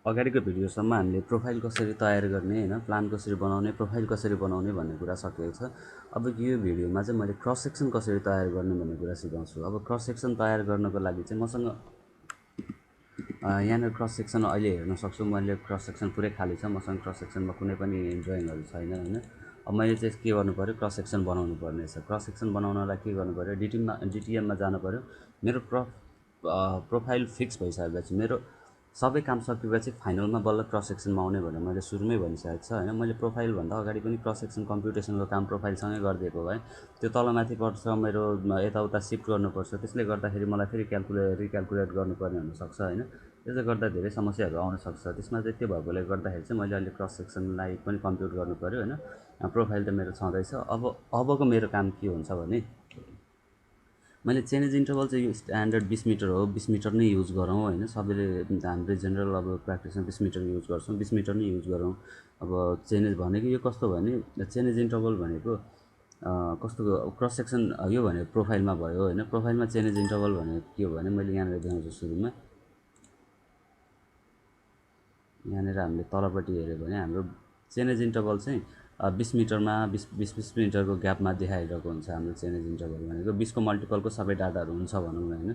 अगाडिको भिडियोसम्म हामीले प्रोफाइल कसरी तयार गर्ने होइन, प्लान कसरी बनाउने, प्रोफाइल कसरी बनाउने भन्ने कुरा सकिएको छ। अब यो भिडियोमा चाहिँ मैले क्रस सेक्सन कसरी तयार गर्ने भन्ने कुरा सिकाउँछु। अब क्रस सेक्सन तयार गर्नको लागि चाहिँ मसँग यहाँनिर क्रस सेक्सन अहिले हेर्न सक्छु। मैले क्रस सेक्सन पुरै खाली छ, मसँग क्रस सेक्सनमा कुनै पनि ड्रइङहरू छैन होइन। अब मैले चाहिँ के गर्नु पऱ्यो, क्रस सेक्सन बनाउनु पर्ने छ। क्रस सेक्सन बनाउनलाई के गर्नु पऱ्यो, डिटिएममा जानु पऱ्यो। मेरो प्रोफाइल फिक्स भइसकेपछि मेरो सबै काम सकेपछि फाइनलमा बल्ल क्रस सेक्सनमा आउने भनेर मैले सुरुमै भनिसकेको छ होइन। मैले प्रोफाइलभन्दा अगाडि पनि क्रस सेक्सन कम्प्युटेसनको काम प्रोफाइलसँगै गरिदिएको भए त्यो तलमाथि पर्छ, मेरो यताउता सिफ्ट गर्नुपर्छ। त्यसले गर्दाखेरि मलाई फेरि रिक्यालकुलेट गर्नुपर्ने हुनसक्छ होइन। त्यसले गर्दा धेरै समस्याहरू आउन सक्छ। त्यसमा चाहिँ त्यो भएकोले गर्दाखेरि चाहिँ मैले अहिले क्रस सेक्सनलाई पनि कम्प्युट गर्नु पऱ्यो होइन। प्रोफाइल त मेरो छँदैछ। अबको मेरो काम के हुन्छ भने मैले चेन्ज इन्टरभल चाहिँ यो स्ट्यान्डर्ड 20 मिटर हो, 20 मिटर नै युज गरौँ होइन। सबैले हाम्रो जेनरल अब प्र्याक्टिसमा 20 मिटर युज गर्छौँ, 20 मिटर नै युज गरौँ। अब चेन्ज भनेको यो कस्तो भने चेन्ज इन्टरभल भनेको कस्तो क्रस सेक्सन यो भनेको प्रोफाइलमा भयो होइन। प्रोफाइलमा चेन्ज इन्टरभल भनेको के हो भने मैले यहाँनिर देखाउँछु सुरुमा। यहाँनिर हामीले तलपट्टि हेऱ्यो भने हाम्रो चेन्ज इन्टरभल चाहिँ 20 मिटरमा 20 मिटरको ग्यापमा देखाइरहेको हुन्छ। हाम्रो चेन्ज इन्टरभल भनेको 20को मल्टिपलको सबै डाटाहरू हुन्छ भनौँ न होइन।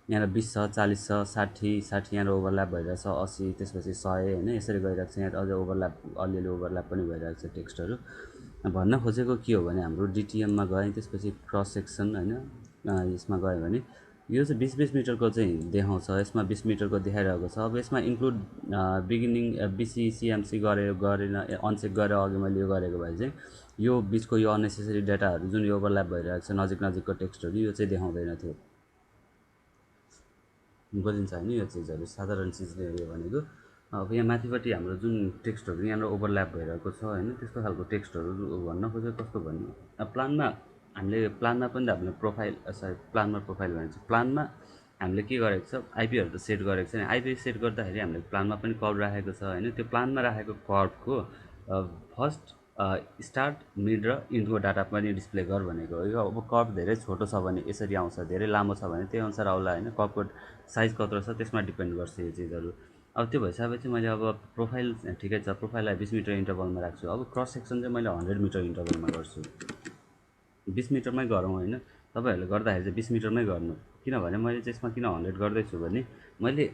यहाँ 20 छ, 40 छ, 60 यहाँ ओभरल्याप भइरहेछ, 80, त्यसपछि 100 होइन। यसरी गइरहेको छ। यहाँ अझ ओभरल्याप अलिअलि ओभरल्याप पनि भइरहेको छ टेक्स्टहरू। भन्न खोजेको के हो भने हाम्रो डिटिएममा गएँ, त्यसपछि क्रस सेक्सन होइन, यसमा गयो भने यो चाहिँ 20 मिटरको चाहिँ देखाउँछ। यसमा 20 मिटरको देखाइरहेको छ। अब यसमा इन्क्लुड बिगिनिङ बिसिसिएमसी गरेन अनचेक गरेर अघि मैले यो गरेको भए चाहिँ यो बिचको यो अननेसेसरी डाटाहरू जुन यो ओभरल्याप भइरहेको छ नजिकको टेक्स्टहरू यो चाहिँ देखाउँदैन थियो। बुझिन्छ होइन यो चिजहरू, साधारण चिजले यो भनेको। अब यहाँ माथिपट्टि हाम्रो जुन टेक्स्टहरू यहाँनिर ओभरल्याप भइरहेको छ होइन, त्यस्तो खालको टेक्स्टहरू भन्न खोजेको कस्तो भन्ने। अब प्लानमा पनि हामीले प्लानमा प्रोफाइल भनेको छ। प्लानमा हामीले के गरेको छ, आइपीहरू त सेट गरेको छ नि। आइपी सेट गर्दाखेरि हामीले प्लानमा पनि कर्भ राखेको छ होइन। त्यो प्लानमा राखेको कर्भको फर्स्ट स्टार्ट, मिड र इन्डको डाटा पनि डिस्प्ले गर भनेको हो। अब कर्भ धेरै छोटो छ भने यसरी आउँछ, धेरै लामो छ भने त्यही अनुसार आउला होइन। कर्भको साइज कत्रो छ त्यसमा डिपेन्ड गर्छ यो चिजहरू। अब त्यो भइसकेपछि मैले अब प्रोफाइल ठिकै छ, प्रोफाइललाई 20 मिटर इन्टरभलमा राख्छु। अब क्रस सेक्सन चाहिँ मैले 100 मिटर इन्टरभलमा गर्छु। 20 मिटरमै गरौँ होइन। तपाईँहरूले गर्दाखेरि चाहिँ 20 मिटरमै गर्नु। किनभने मैले चाहिँ यसमा किन 100 गर्दैछु भने मैले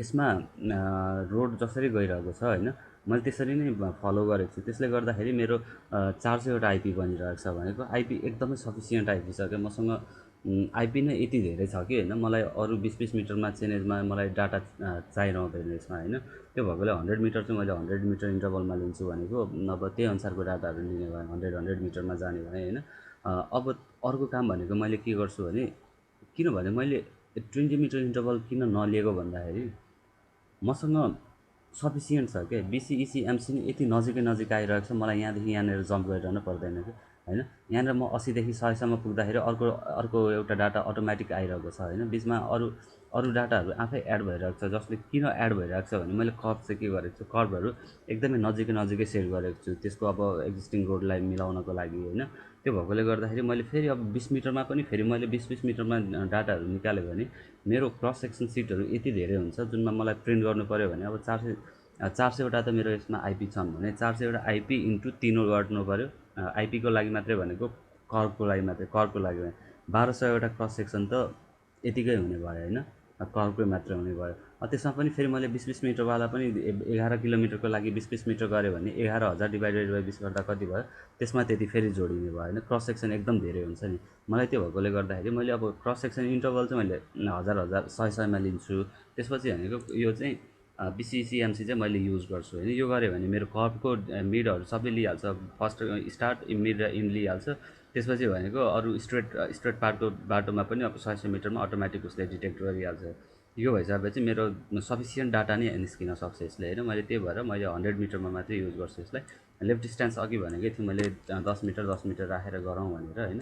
यसमा रोड जसरी गइरहेको छ होइन, मैले त्यसरी नै फलो गरेको छु। त्यसले गर्दाखेरि मेरो 400वटा आइपी बनिरहेको छ भनेको आइपी एकदमै सफिसियन्ट आइपी छ क्या। मसँग आइपी नै यति धेरै छ कि होइन, मलाई अरू 20 मिटरमा चेन्जमा मलाई डाटा चाहिरहँदैन यसमा होइन। त्यो भएकोले 100 मिटर चाहिँ मैले 100 मिटर इन्टरभलमा लिन्छु भनेको। अब त्यही अनुसारको डाटाहरू लिने भए 100 मिटरमा जाने भए होइन। अब अर्को काम भनेको मैले के गर्छु भने, किनभने मैले 20 मिटर इन्टरभल किन नलिएको भन्दाखेरि मसँग सफिसियन्ट छ क्या। बिसिइसी एमसी नै यति नजिक आइरहेको छ, मलाई यहाँदेखि यहाँनिर जम्प गरिरहनु पर्दैन क्या होइन। यहाँनिर म 80देखि 100सम्म पुग्दाखेरि अर्को एउटा डाटा अटोमेटिक आइरहेको छ होइन। बिचमा अरू डाटाहरू आफै एड भइरहेको छ। जसले किन एड भइरहेको छ भने मैले कर्भ चाहिँ के गरेको छु, कर्भहरू एकदमै नजिकै सेट गरेको छु त्यसको अब एक्जिस्टिङ रोडलाई मिलाउनको लागि होइन। त्यो भएकोले गर्दाखेरि मैले फेरि अब 20 मिटरमा पनि फेरि मैले 20 मिटरमा डाटाहरू निकाल्यो भने मेरो क्रस सेक्सन सिटहरू यति धेरै हुन्छ जुनमा मलाई प्रिन्ट गर्नु पऱ्यो भने अब 400वटा त मेरो यसमा आइपी छन् भने 400वटा आइपी इन्टु 3 गर्नु पऱ्यो। आइपीको लागि मात्रै भनेको, कर्भको लागि मात्रै, कर्भको लागि 1200वटा क्रस सेक्सन त यतिकै हुने भयो होइन, कर्भकै मात्रै हुने भयो। त्यसमा पनि फेरि मैले 20 मिटरवाला पनि 11 किलोमिटरको लागि 20 मिटर गऱ्यो भने 11,000 डिभाइडेड बाई 20 गर्दा कति भयो, त्यसमा त्यति फेरि जोडिने भयो होइन। क्रस सेक्सन एकदम धेरै हुन्छ नि। मलाई त्यो भएकोले गर्दाखेरि मैले अब क्रस सेक्सन इन्टरभल चाहिँ मैले 1000 लिन्छु। त्यसपछि भनेको यो चाहिँ बिसिसिएमसी चाहिँ मैले युज गर्छु होइन। यो गऱ्यो भने मेरो कर्भको मिडहरू सबै लिइहाल्छ। फर्स्ट स्टार्ट, मिड र इन्ड लिइहाल्छ। त्यसपछि भनेको अरू स्ट्रेट बाटोमा पनि अब 100 मिटरमा अटोमेटिक उसले डिटेक्ट गरिहाल्छ। यो भइसकेपछि मेरो सफिसियन्ट डाटा नै निस्किन सक्छ यसले होइन। मैले त्यही भएर मैले 100 मिटरमा मात्रै युज गर्छु यसलाई। लेफ्ट डिस्टेन्स अघि भनेकै थियो मैले 10 मिटर राखेर गरौँ भनेर होइन।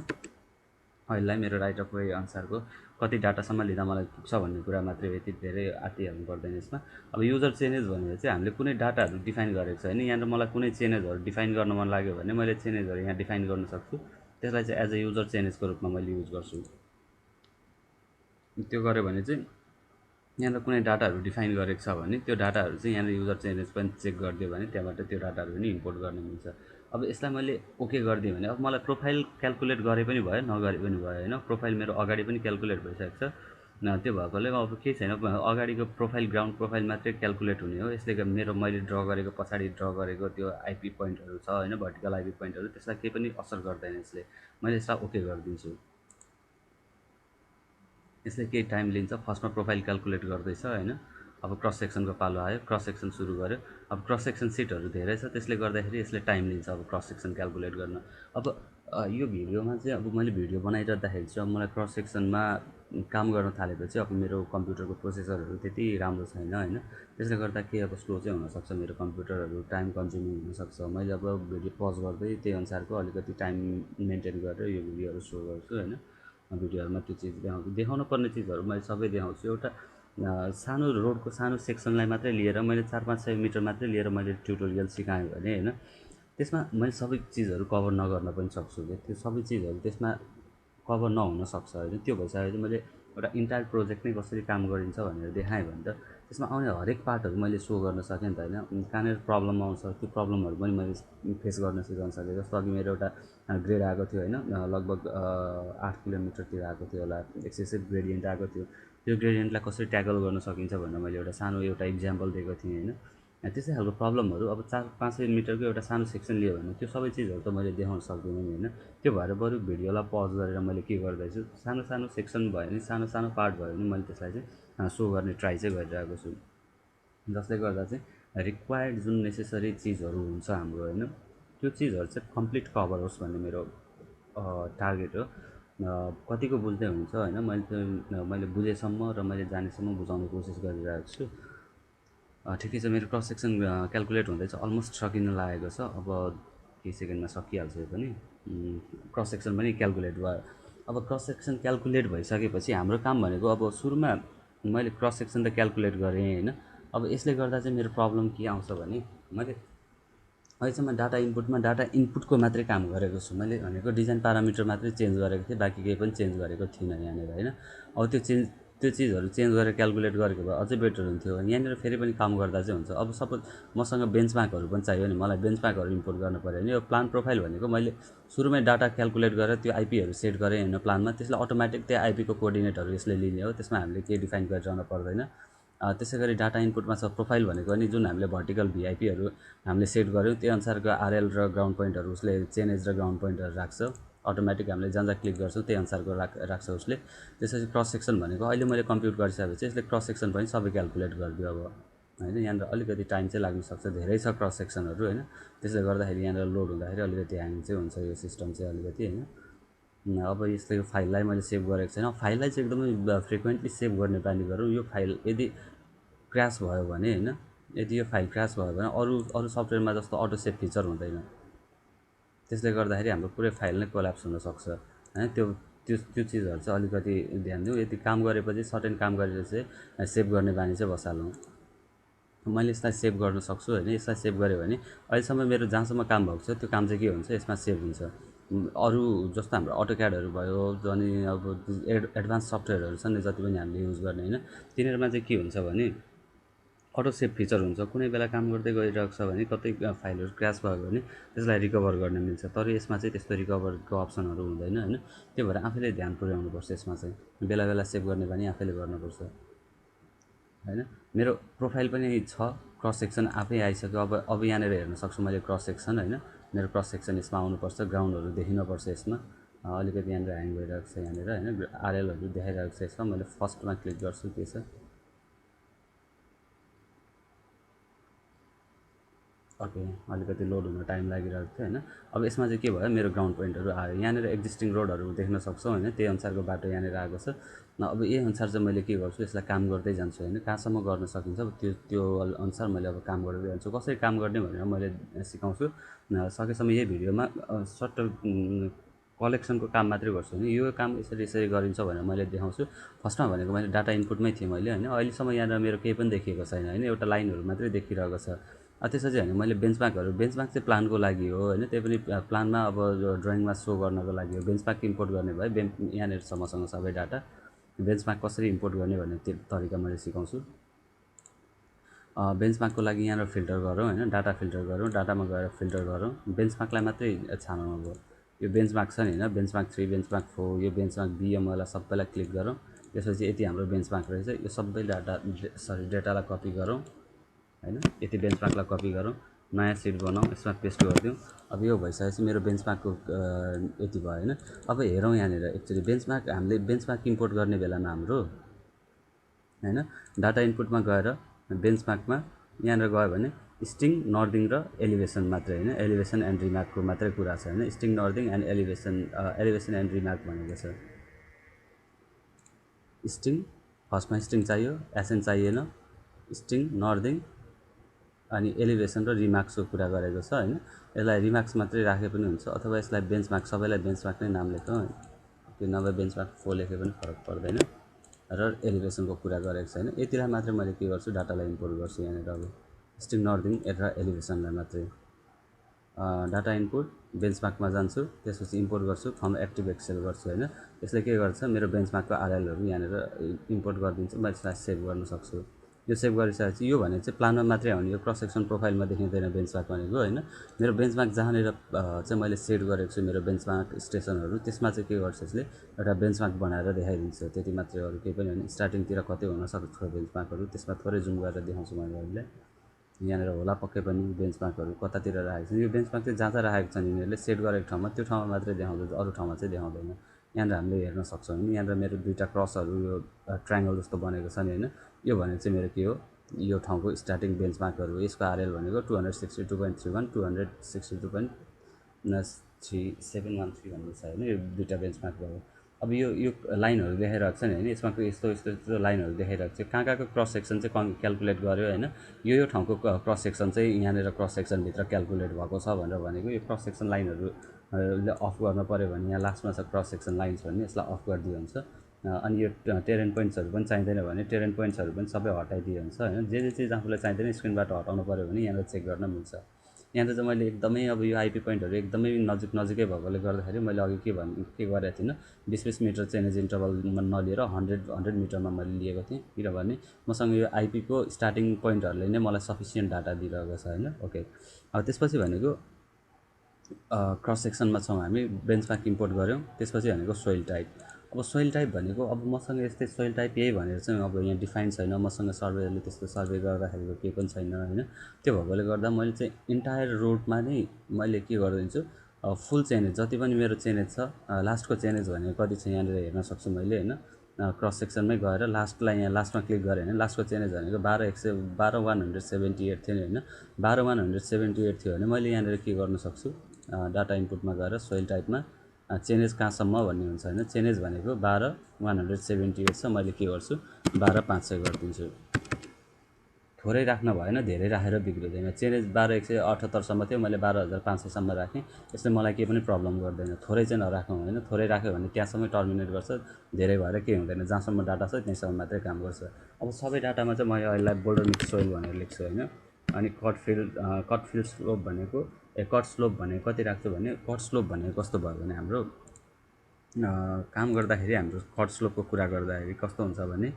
अहिलेलाई मेरो राइट अफ वे अनुसारको कति डाटासम्म लिँदा मलाई पुग्छ भन्ने कुरा मात्रै हो, यति धेरै आत्तिहाल्नु पर्दैन यसमा। अब युजर चेन्जेस भनेर चाहिँ हामीले कुनै डाटाहरू डिफाइन गरेको छ होइन। यहाँनिर मलाई कुनै चेन्जेसहरू डिफाइन गर्न मन लाग्यो भने मैले चेन्जेसहरू यहाँ डिफाइन गर्न सक्छु। त्यसलाई चाहिँ एज अ युजर चेन्जेसको रूपमा मैले युज गर्छु। त्यो गऱ्यो भने चाहिँ यहाँनिर कुनै डाटाहरू डिफाइन गरेको छ भने त्यो डाटाहरू चाहिँ यहाँनिर युजर चेन्जेस पनि चेक गरिदियो भने त्यहाँबाट त्यो डाटाहरू पनि इम्पोर्ट गर्न मिल्छ। अब यसलाई मैले ओके गरिदिएँ भने अब मलाई प्रोफाइल क्यालकुलेट गरे पनि भयो नगरे पनि भयो होइन। प्रोफाइल मेरो अगाडि पनि क्यालकुलेट भइसकेको छ। त्यो भएकोले अब केही छैन, अगाडिको प्रोफाइल ग्राउन्ड प्रोफाइल मात्रै क्यालकुलेट हुने हो। यसले मेरो मैले ड्र गरेको पछाडि ड्र गरेको त्यो आइपी पोइन्टहरू छ होइन, भर्टिकल आइपी पोइन्टहरू, त्यसलाई केही पनि असर गर्दैन यसले। मैले यसलाई ओके गरिदिन्छु। यसले केही टाइम लिन्छ। फर्स्टमा प्रोफाइल क्यालकुलेट गर्दैछ होइन। अब क्रस सेक्सनको पालो आयो, क्रस सेक्सन सुरु गर्यो। अब क्रस सेक्सन सिटहरू धेरै छ, त्यसले गर्दाखेरि यसले टाइम लिन्छ अब क्रस सेक्सन क्यालकुलेट गर्न। अब यो भिडियोमा चाहिँ अब मैले भिडियो बनाइरहँदाखेरि चाहिँ अब मलाई क्रस सेक्सनमा काम गर्न थालेपछि अब मेरो कम्प्युटरको प्रोसेसरहरू त्यति राम्रो छैन होइन। त्यसले गर्दा के अब स्लो चाहिँ हुनसक्छ मेरो कम्प्युटरहरू, टाइम कन्ज्युमिङ हुनसक्छ। मैले अब भिडियो पज गर्दै त्यही अनुसारको अलिकति टाइम मेन्टेन गरेर यो भिडियोहरू सो गर्छु होइन। भिडियोहरूमा त्यो चिज देखाउनु पर्ने चिजहरू मैले सबै देखाउँछु। एउटा सानो रोडको सानो सेक्सनलाई मात्रै लिएर मैले 400-500 मिटर मात्रै लिएर मैले ट्युटोरियल सिकाएँ भने होइन, त्यसमा मैले सबै चिजहरू कभर नगर्न पनि सक्छु कि त्यो सबै चिजहरू त्यसमा कभर नहुन सक्छ होइन। त्यो भइसकेपछि मैले एउटा इन्टायर प्रोजेक्ट नै कसरी काम गरिन्छ भनेर देखाएँ भने त त्यसमा आउने हरेक पार्टहरू मैले सो गर्न सकेँ नि त होइन। कहाँनिर प्रब्लम आउँछ त्यो प्रब्लमहरू पनि मैले फेस गर्न सिकाउन सकेँ। जस्तो अघि मेरो एउटा ग्रेड आएको थियो होइन, लगभग 8 किलोमिटरतिर आएको थियो होला, एक्सेसिभ ग्रेडियन्ट आएको थियो। त्यो ग्रेडियन्टलाई कसरी ट्याकल गर्न सकिन्छ भनेर मैले एउटा सानो एउटा इक्जाम्पल दिएको थिएँ होइन। त्यस्तै खालको प्रब्लमहरू अब 400-500 मिटरको एउटा सानो सेक्सन लियो भने त्यो सबै चिजहरू त मैले देखाउन सक्दिनँ नि होइन। त्यो भएर बरु भिडियोलाई पज गरेर मैले के गर्दैछु, सानो सानो सेक्सन भयो भने, सानो सानो पार्ट भयो भने मैले त्यसलाई चाहिँ सो गर्ने ट्राई चाहिँ गरिरहेको छु। जसले गर्दा चाहिँ रिक्वायर्ड जुन नेसेसरी चिजहरू हुन्छ हाम्रो होइन, त्यो चिजहरू चाहिँ कम्प्लिट कभर होस् भन्ने मेरो टार्गेट हो। कतिको बुझ्दै हुन्छ होइन, मैले बुझेसम्म र मैले जानेसम्म बुझाउने कोसिस गरिरहेको छु। ठिकै छ, मेरो क्रस सेक्सन क्यालकुलेट हुँदैछ, अलमोस्ट सकिन लागेको छ। अब केही सेकेन्डमा सकिहाल्छ यो पनि। क्रस सेक्सन पनि क्यालकुलेट भयो। अब क्रस सेक्सन क्यालकुलेट भइसकेपछि हाम्रो काम भनेको अब सुरुमा मैले क्रस सेक्सन त क्यालकुलेट गरेँ होइन। अब यसले गर्दा चाहिँ मेरो प्रब्लम के आउँछ भने मैले अहिलेसम्म डाटा इनपुटको मात्रै काम गरेको छु। मैले भनेको डिजाइन पारामिटर मात्रै चेन्ज गरेको थिएँ, बाँकी केही पनि चेन्ज गरेको थिइनँ यहाँनिर होइन। अब त्यो चिजहरू चेन्ज गरेर क्यालकुलेट गरेको भए अझै बेटर हुन्थ्यो। यहाँनिर फेरि पनि काम गर्दा चाहिँ हुन्छ। अब सपोज मसँग बेन्चमार्कहरू पनि चाहियो नि, मलाई बेन्चमार्कहरू इम्पोर्ट गर्नु पऱ्यो भने यो प्लान प्रोफाइल भनेको मैले सुरुमै डाटा क्यालकुलेट गरेर त्यो आइपीहरू सेट गरेँ होइन प्लानमा, त्यसलाई अटोमेटिक त्यो आइपीको कोअर्डिनेटहरू यसले लिने हो। त्यसमा हामीले केही डिफाइन गरिरहन पर्दैन। त्यसै गरी डाटा इनपुटमा छ प्रोफाइल भनेको नि जुन हामीले भर्टिकल भिआइपीहरू हामीले सेट गऱ्यौँ त्यो अनुसारको आरएल र ग्राउन्ड पोइन्टहरू उसले चेन एज र ग्राउन्ड पोइन्टहरू राख्छ। अटोमेटिक हामीले जहाँ जहाँ क्लिक गर्छौँ त्यही अनुसारको राख्छ उसले। त्यसपछि क्रस सेक्सन भनेको अहिले मैले कम्प्युट गरिसकेपछि यसले क्रस सेक्सन पनि सबै क्यालकुलेट गरिदियो अब होइन। यहाँनिर अलिकति टाइम चाहिँ लाग्नसक्छ, धेरै छ क्रस सेक्सनहरू होइन। त्यसले गर्दाखेरि यहाँनिर लोड हुँदाखेरि अलिकति ह्याङ चाहिँ हुन्छ यो सिस्टम चाहिँ अलिकति होइन। अब यसले यो फाइललाई मैले सेभ गरेको छैन। फाइललाई चाहिँ एकदमै फ्रिक्वेन्टली सेभ गर्ने बानी गरौँ। यो फाइल यदि क्र्यास भयो भने होइन, यदि यो फाइल क्र्यास भयो भने अरू सफ्टवेयरमा जस्तो अटो सेभ फिचर हुँदैन। त्यसले गर्दाखेरि हाम्रो पुरै फाइल नै कोल्याप्स हुनसक्छ होइन। त्यो त्यो चिजहरू चाहिँ अलिकति ध्यान दिउँ। यदि काम गरेपछि सर्टेन काम गरेर चाहिँ सेभ गर्ने बानी चाहिँ बसालौँ। मैले यसलाई सेभ गर्न सक्छु होइन। यसलाई सेभ गरेँ भने अहिलेसम्म मेरो जहाँसम्म काम भएको छ त्यो काम चाहिँ के हुन्छ, यसमा सेभ हुन्छ। अरू जस्तो हाम्रो अटो क्याडहरू भयो अनि अब एडभान्स सफ्टवेयरहरू छन् नि जति पनि हामीले युज गर्ने होइन, तिनीहरूमा चाहिँ के हुन्छ भने अटो सेभ फिचर हुन्छ। कुनै बेला काम गर्दै गइरहेको छ भने कतै फाइलहरू क्र्यास भयो भने त्यसलाई रिकभर गर्न मिल्छ। तर यसमा चाहिँ त्यस्तो रिकभरको अप्सनहरू हुँदैन होइन। त्यही भएर आफैले ध्यान पुर्याउनुपर्छ यसमा चाहिँ, बेला बेला सेभ गर्ने बानी आफैले गर्नुपर्छ होइन। मेरो प्रोफाइल पनि छ, क्रस सेक्सन आफै आइसक्यो। अब यहाँनिर हेर्न सक्छु मैले क्रस सेक्सन होइन। मेरो क्रस सेक्सन यसमा आउनुपर्छ, ग्राउन्डहरू देखिनुपर्छ यसमा। अलिकति यहाँनिर ह्याङ भइरहेको छ यहाँनिर होइन, आरएलहरू देखाइरहेको छ यसमा। मैले फर्स्टमा क्लिक गर्छु के छ, ओके अलिकति लोड हुन टाइम लागिरहेको थियो होइन। अब यसमा चाहिँ के भयो, मेरो ग्राउन्ड पोइन्टहरू आयो। यहाँनिर एक्जिस्टिङ रोडहरू देख्न सक्छौँ होइन, त्यही अनुसारको बाटो यहाँनिर आएको छ। अब यही अनुसार चाहिँ मैले के गर्छु, यसलाई काम गर्दै जान्छु होइन। कहाँसम्म गर्न सकिन्छ त्यो अनुसार मैले अब काम गर्दै जान्छु। कसरी काम गर्ने भनेर मैले सिकाउँछु। सकेसम्म यही भिडियोमा सर्ट कलेक्सनको काम मात्रै गर्छु होइन। यो काम यसरी यसरी गरिन्छ भनेर मैले देखाउँछु। फर्स्टमा भनेको मैले डाटा इनपुटमै थिएँ मैले होइन। अहिलेसम्म यहाँनिर मेरो केही पनि देखिएको छैन होइन, एउटा लाइनहरू मात्रै देखिरहेको छ। त्यसपछि होइन मैले बेन्चमार्क चाहिँ प्लानको लागि हो होइन। त्यही पनि प्लानमा अब ड्रइङमा सो गर्नको लागि हो। बेन्चमार्क इम्पोर्ट गर्ने भए यहाँनिर छ मसँग सबै डाटा। बेन्चमार्क कसरी इम्पोर्ट गर्ने भन्ने त्यो तरिका मैले सिकाउँछु। बेन्चमार्कको लागि यहाँनिर फिल्टर गरौँ होइन, डाटा फिल्टर गरौँ, डाटामा गएर फिल्टर गरौँ, बेन्चमार्कलाई मात्रै छानौँ। अब यो बेन्चमार्क छ नि होइन, बेन्चमार्क 3, बेन्चमार्क 4, यो बेन्चमार्क बिएमओलाई सबैलाई क्लिक गरौँ। त्यसपछि यति हाम्रो बेन्चमार्क रहेछ, यो सबै डेटालाई कपी गरौँ होइन, यति बेन्चमार्कलाई कपी गरौँ, नयाँ सिट बनाऊँ, यसमा पेस्ट गरिदिउँ। अब यो भइसकेपछि मेरो बेन्चमार्कको यति भयो होइन। अब हेरौँ यहाँनिर एक्चुअली बेन्चमार्क हामीले बेन्चमार्क इम्पोर्ट गर्ने बेलामा हाम्रो होइन डाटा इनपुटमा गएर बेन्चमार्कमा यहाँनिर गयो भने स्टिङ, नर्दिङ र एलिभेसन मात्रै होइन, एलिभेसन एन्ड रिमार्कको मात्रै कुरा छ होइन। Easting, northing and elevation and remark भनेको छ। स्टिङ फर्स्टमा स्टिङ चाहियो, एसएन चाहिएन, स्टिङ, नर्दिङ अनि एलिभेसन र रिमार्क्सको कुरा गरेको छ होइन। यसलाई रिमार्क्स मात्रै राखे पनि हुन्छ अथवा यसलाई बेन्चमार्क, सबैलाई बेन्चमार्क नै नाम लेखौँ, त्यो नभए बेन्चमार्क 4 लेखे पनि फरक पर्दैन। र एलिभेसनको कुरा गरेको छैन, यतिलाई मात्रै मैले के गर्छु, डाटालाई इम्पोर्ट गर्छु यहाँनिर। अब स्टिङ, नर्दिङ र एलिभेसनलाई मात्रै डाटा इनपुट बेन्चमार्कमा जान्छु, त्यसपछि इम्पोर्ट गर्छु, फ्रम एक्टिभ एक्सेल गर्छु होइन। यसले के गर्छ, मेरो बेन्चमार्कको आरएलहरू यहाँनिर इम्पोर्ट गरिदिन्छ, म यसलाई सेभ गर्न सक्छु। यो सेभ गरिसकेपछि यो भने चाहिँ प्लानमा मात्रै आउने, यो क्रस सेक्सन प्रोफाइलमा देखिँदैन बेन्चमार्क भनेको होइन। मेरो बेन्चमार्क जहाँनिर चाहिँ मैले सेट गरेको छु मेरो बेन्चमार्क स्टेसनहरू, त्यसमा चाहिँ के गर्छ यसले, एउटा बेन्चमार्क बनाएर देखाइदिन्छ, त्यति मात्रै, अरू केही पनि होइन। स्टार्टिङतिर कतै हुनसक्छ बेन्चमार्कहरू, त्यसमा थोरै जुम गरेर देखाउँछु मैले अहिले। यहाँनिर होला पक्कै पनि बेन्चमार्कहरू कतातिर राखेको छ, यो बेन्चमार्क चाहिँ जहाँ जहाँ राखेको छन् यिनीहरूले सेट गरेको ठाउँमा, त्यो ठाउँमा मात्रै देखाउँछ, अरू ठाउँमा चाहिँ देखाउँदैन। यहाँनिर हामीले हेर्न सक्छौँ होइन, यहाँनिर मेरो दुईवटा क्रसहरू यो ट्रायङ्गल जस्तो बनेको छ नि होइन। यो भनेको चाहिँ मेरो के हो, यो ठाउँको स्टार्टिङ बेन्चमार्कहरू हो। यसको आरएल भनेको 262.31, 262.3713 भन्ने छ होइन, यो दुईवटा बेन्चमार्क भयो। अब यो लाइनहरू देखाइरहेको छ नि होइन, यसमा यस्तो यस्तो लाइनहरू देखाइरहेको छ, कहाँ कहाँको क्रस सेक्सन चाहिँ क्यालकुलेट गर्यो होइन। यो ठाउँको क्रस सेक्सन चाहिँ यहाँनिर क्रस सेक्सनभित्र क्यालकुलेट भएको छ भनेर भनेको, यो क्रस सेक्सन लाइनहरू अफ गर्न पऱ्यो भने यहाँ लास्टमा छ क्रस सेक्सन लाइन्स भन्ने, यसलाई अफ गरिदियो हुन्छ। अनि यो टेरेन पोइन्ट्सहरू पनि चाहिँदैन भने टेरेन पोइन्ट्सहरू पनि सबै हटाइदियो हुन्छ होइन। जे चिज आफूलाई चाहिँदैन स्क्रिनबाट हटाउनु पऱ्यो भने यहाँनिर चेक गर्न मिल्छ। यहाँनिर चाहिँ मैले एकदमै अब यो आइपी पोइन्टहरू एकदमै नजिकै भएकोले गर्दाखेरि मैले अघि के गरेको थिइनँ, 20-20 मिटर चेन्ज इन्टरभलमा नलिएर 100 मिटरमा मैले लिएको थिएँ, किनभने मसँग यो आइपीको स्टार्टिङ पोइन्टहरूले नै मलाई सफिसियन्ट डाटा दिइरहेको छ होइन। ओके, अब त्यसपछि भनेको क्रस सेक्सनमा छौँ हामी, बेन्चमार्क इम्पोर्ट गऱ्यौँ, त्यसपछि भनेको सोइल टाइप। अब सोइल टाइप भनेको अब मसँग यस्तै सोइल टाइप यही भनेर चाहिँ अब यहाँ डिफाइन छैन, मसँग सर्वेले त्यस्तो सर्वे गर्दाखेरिको केही पनि छैन होइन। त्यो भएकोले गर्दा मैले चाहिँ इन्टायर रोडमा नै मैले के गरिदिन्छु, फुल चेनेज जति पनि मेरो चेनेज छ, लास्टको चेनेज भनेको कति छ यहाँनिर हेर्न सक्छु मैले होइन। क्रस सेक्सनमै गएर लास्टलाई यहाँ लास्टमा क्लिक गरेँ होइन, लास्टको चेनेज भनेको 12,178 थियो नि होइन। 12,178 थियो भने मैले यहाँनिर के गर्न सक्छु, डाटा इनपुटमा गएर सोइल टाइपमा चेनेज कहाँसम्म भन्ने हुन्छ होइन। चेनेज भनेको 12,178 छ, मैले के गर्छु 12,500 गरिदिन्छु। थोरै राख्न भएन, धेरै राखेर बिग्रिँदैन। चेनेज 12,178सम्म थियो, मैले 12,500सम्म राखेँ, यसले मलाई केही पनि प्रब्लम गर्दैन। थोरै चाहिँ नराखौँ होइन, थोरै राख्यो भने त्यहाँसम्मै टर्मिनेट गर्छ, धेरै भएर केही हुँदैन, जहाँसम्म डाटा छ त्यहीँसम्म मात्रै काम गर्छ। अब सबै डाटामा चाहिँ मैले अहिले बोल्डर मिक्स सोइल भनेर लेख्छु होइन। अनि कट फिल स्लोप भनेको कट स्लोप भनेको कति राख्छु भने, कट स्लोप भनेको कस्तो भयो भने हाम्रो काम गर्दाखेरि हाम्रो कट स्लोपको कुरा गर्दाखेरि कस्तो हुन्छ भने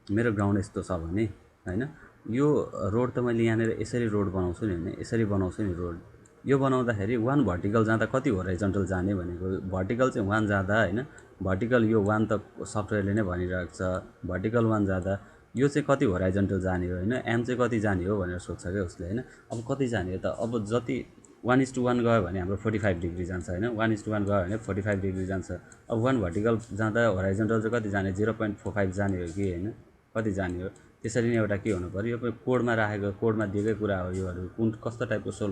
मेरो ग्राउन्ड यस्तो छ भने होइन, यो रोड त मैले यहाँनिर यसरी रोड बनाउँछु नि होइन, यसरी बनाउँछु नि रोड। यो बनाउँदाखेरि 1 भर्टिकल जाँदा कति होराइजन्टल जाने भनेको, भर्टिकल चाहिँ 1 जाँदा होइन, भर्टिकल यो 1 त सफ्टवेयरले नै भनिरहेको छ, भर्टिकल 1 जाँदा यो चाहिँ कति होराइजन्टल जाने हो होइन, एम चाहिँ कति जाने हो भनेर सोध्छ क्या उसले होइन। अब कति जाने हो त, अब जति 1:1 गयो भने हाम्रो 45 डिग्री जान्छ होइन, 1:1 गयो भने 45 डिग्री जान्छ। अब 1 भर्टिकल जाँदा होराइजन्टल चाहिँ कति जाने, 0.45 जाने हो कि होइन, कति जाने हो। त्यसरी नै एउटा के हुनु पऱ्यो, यो कोडमा राखेको, कोडमा दिएकै कुरा हो योहरू, कुन कस्तो टाइपको सोइल